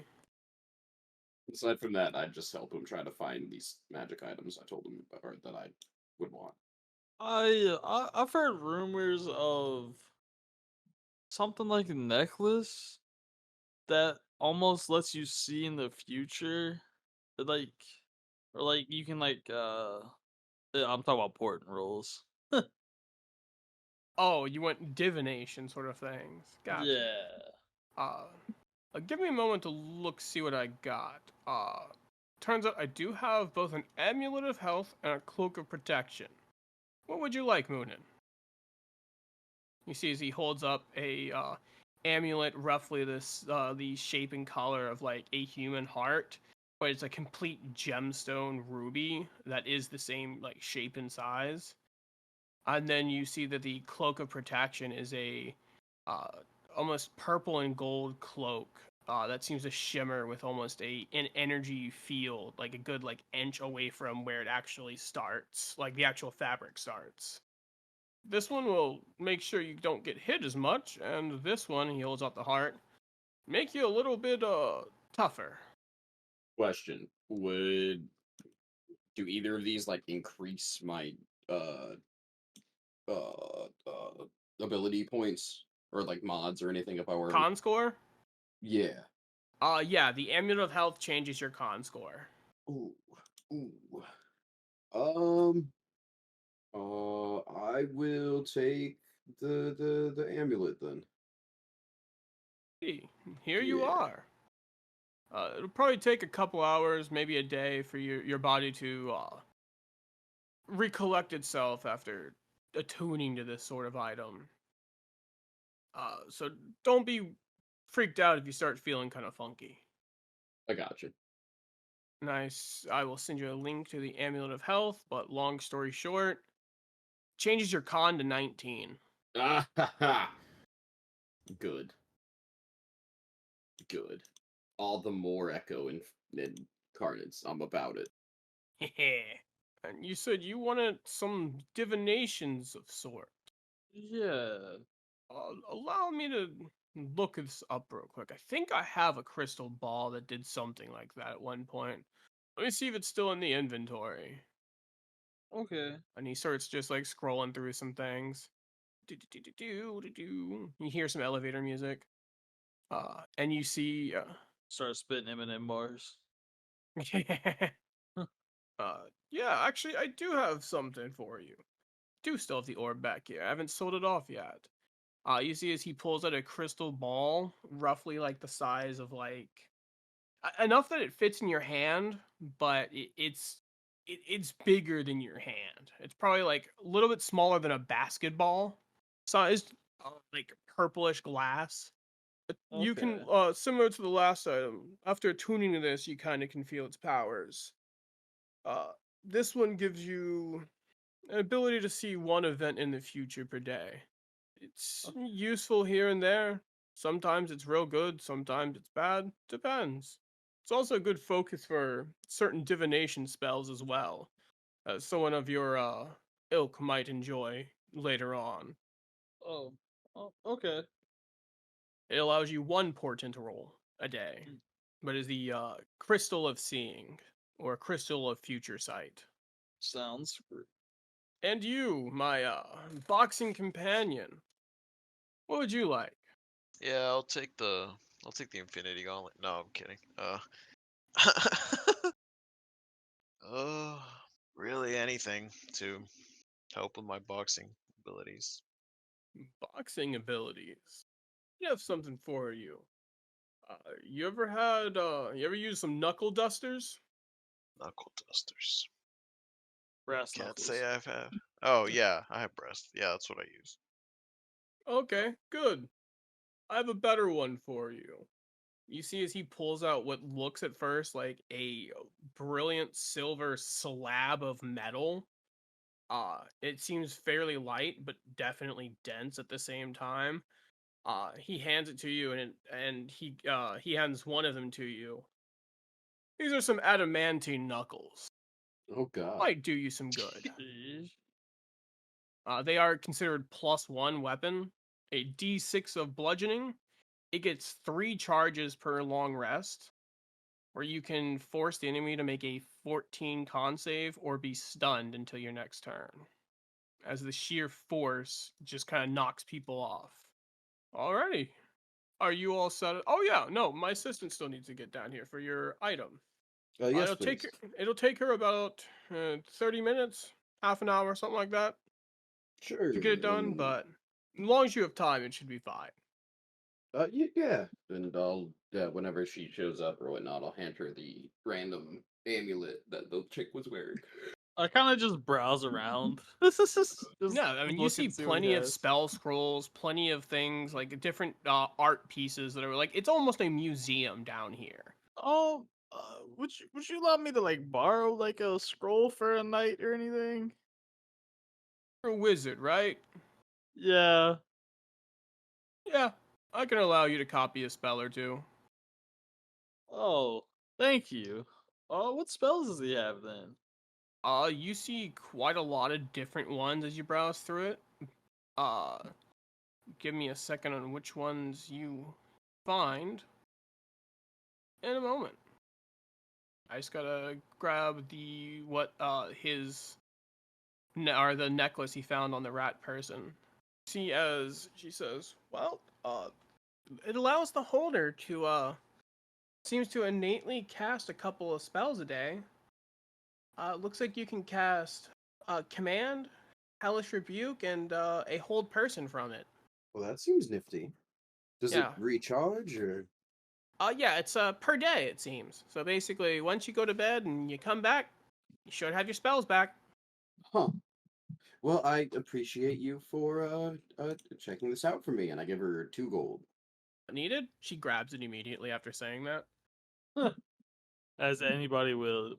Aside from that, I'd just help him try to find these magic items I told him or that I would want. I've heard rumors of something like a necklace that almost lets you see in the future, like, or like you can I'm talking about portent rolls. Oh, you want divination sort of things. Gotcha. Yeah. Give me a moment to look, see what I got. Turns out I do have both an amulet of health and a cloak of protection. What would you like, Moonin? You see as he holds up a amulet, roughly the shape and color of like a human heart, but it's a complete gemstone ruby that is the same like shape and size. And then you see that the cloak of protection is a uh, almost purple and gold cloak that seems to shimmer with almost an energy field, like a good like inch away from where it actually starts, like the actual fabric starts. This one will make sure you don't get hit as much, and this one, he holds out the heart, make you a little bit tougher. Question: do either of these like increase my uh uh, uh ability points or like mods or anything if I were? Con score? Yeah. Yeah, the amulet of health changes your con score. Ooh. Ooh. Um. I will take the amulet then. Hey, here you Yeah. are. It'll probably take a couple hours, maybe a day, for your body to recollect itself after attuning to this sort of item. So don't be freaked out if you start feeling kind of funky. I got you. Nice. I will send you a link to the amulet of health, but long story short, changes your con to 19. Ah ha ha. Good. Good. All the more echo and carnage. I'm about it. And you said you wanted some divinations of sort. Yeah. Allow me to look this up real quick. I think I have a crystal ball that did something like that at one point. Let me see if it's still in the inventory. Okay. And he starts just like scrolling through some things. You hear some elevator music. And you see, Start spitting M&M bars. yeah, actually, I do have something for you. Do still have the orb back here. I haven't sold it off yet. You see as he pulls out a crystal ball, roughly like the size of like enough that it fits in your hand, but it's bigger than your hand. It's probably like a little bit smaller than a basketball sized, like purplish glass. You can, Okay. similar to the last item, after tuning to this, you kind of can feel its powers. Uh, this one gives you an ability to see one event in the future per day. It's useful here and there. Sometimes it's real good, sometimes it's bad. Depends. It's also a good focus for certain divination spells as well, as someone of your ilk might enjoy later on. Oh, okay. It allows you one portent roll a day, Mm. but is the Crystal of Seeing, or Crystal of Future Sight. Sounds And you, my boxing companion, what would you like? Yeah, I'll take the Infinity Gauntlet. No, I'm kidding. Uh, really anything to help with my boxing abilities. Boxing abilities. We have something for you. You ever used some knuckle dusters? Knuckle dusters. brass Can't say knuckles. I've had. Oh yeah, I have breast. Yeah, that's what I use. Okay, good. I have a better one for you. You see, as he pulls out what looks at first like a brilliant silver slab of metal. It seems fairly light, but definitely dense at the same time. He hands it to you, and he hands one of them to you. These are some adamantine knuckles. Oh God. Might do you some good. Sheesh. They are considered +1 weapon, a D6 of bludgeoning. It gets 3 charges per long rest, where you can force the enemy to make a 14 con save or be stunned until your next turn, as the sheer force just kind of knocks people off. Alrighty. Are you all set? Oh yeah, no, my assistant still needs to get down here for your item. Yes, It'll take please. it'll take her about 30 minutes, half an hour, something like that Sure. to get it done. And But as long as you have time, it should be fine. yeah. And I'll whenever she shows up or whatnot, I'll hand her the random amulet that the chick was wearing. I kind of just browse around. just Yeah, I mean, you look see and see what he plenty of has. spell scrolls, plenty of things like different art pieces that are like it's almost a museum down here. Would you allow me to like borrow like a scroll for a night or anything? You're a wizard, right? Yeah. Yeah, I can allow you to copy a spell or two. Oh, thank you. Oh, what spells does he have then? You see quite a lot of different ones as you browse through it. Uh, give me a second on which ones you find in a moment. I just gotta grab the what his or the necklace he found on the rat person. See, as she says, well, it allows the holder to seems to innately cast a couple of spells a day. Looks like you can cast command, hellish rebuke, and a hold person from it. Well, that seems nifty. Does it Yeah. recharge or? Yeah, it's per day it seems. So basically, once you go to bed and you come back, you should have your spells back. Huh. Well, I appreciate you for checking this out for me, and I give her 2 gold. Needed? She grabs it immediately after saying that. As anybody would.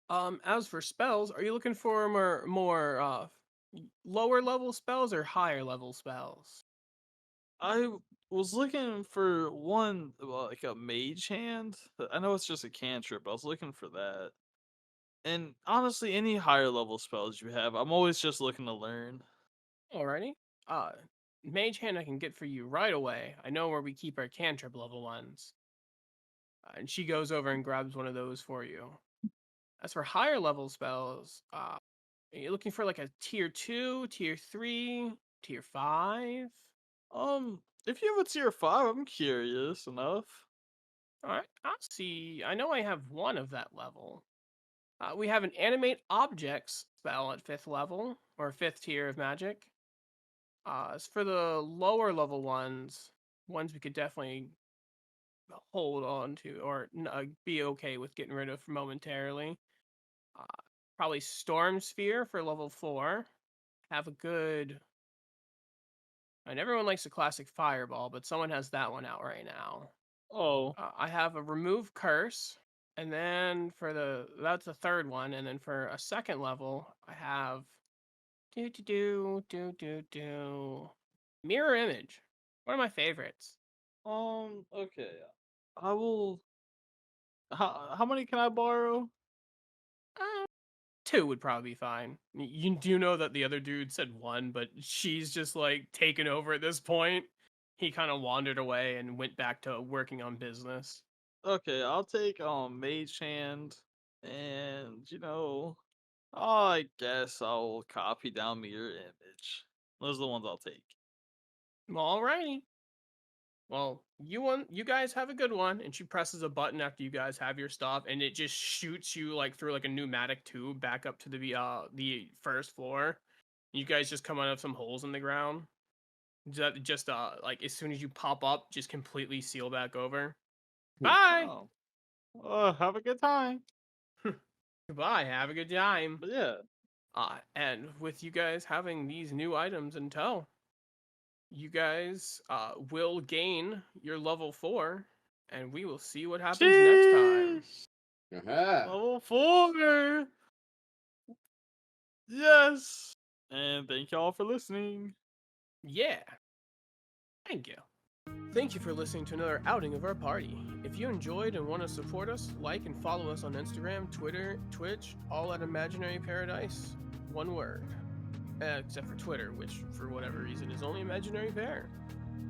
As for spells, are you looking for more lower level spells or higher level spells? I was looking for one like a mage hand. I know it's just a cantrip. I was looking for that. And honestly, any higher level spells you have, I'm always just looking to learn. Alrighty. Uh, Mage hand I can get for you right away. I know where we keep our cantrip level ones. And she goes over and grabs one of those for you. As for higher level spells, are you looking for like a tier 2, tier 3, tier 5? If you have a tier 5, I'm curious enough. Alright, I'll see. I know I have one of that level. We have an animate objects spell at 5th level, or 5th tier of magic. As for the lower level ones we could definitely hold on to, or be okay with getting rid of momentarily. Uh, Probably Storm Sphere for level 4. Have a good And everyone likes a classic fireball, but someone has that one out right now. Oh, I have a remove curse, and then that's the third one, and then for a second level, I have mirror image. One of my favorites. okay. I will. How many can I borrow? Uh, 2 would probably be fine. You do know that the other dude said 1, but she's just like taken over at this point. He kind of wandered away and went back to working on business. Okay, I'll take Mage Hand, and I guess I'll copy down Mirror Image. Those are the ones I'll take. Alrighty. Well, you guys have a good one. And she presses a button after you guys have your stuff, and it just shoots you like through like a pneumatic tube back up to the first floor. You guys just come out of some holes in the ground. Just like as soon as you pop up, just completely seal back over. Bye. Oh, have a good time. Goodbye. Have a good time. But yeah, And with you guys having these new items in tow, you guys will gain your level 4, and we will see what happens next time. Jeez. Aha. Level 4. Yes. And thank y'all for listening. Yeah. Thank you. Thank you for listening to another outing of our party. If you enjoyed and want to support us, like and follow us on Instagram, Twitter, Twitch, all at Imaginary Paradise. One word. Except for Twitter, which for whatever reason is only Imaginary Pair.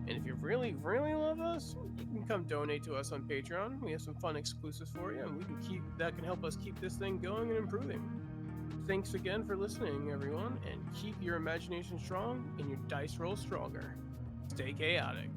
And if you really, really love us, you can come donate to us on Patreon. We have some fun exclusives for you, and that can help us keep this thing going and improving. Thanks again for listening, everyone, and keep your imagination strong and your dice roll stronger. Stay chaotic.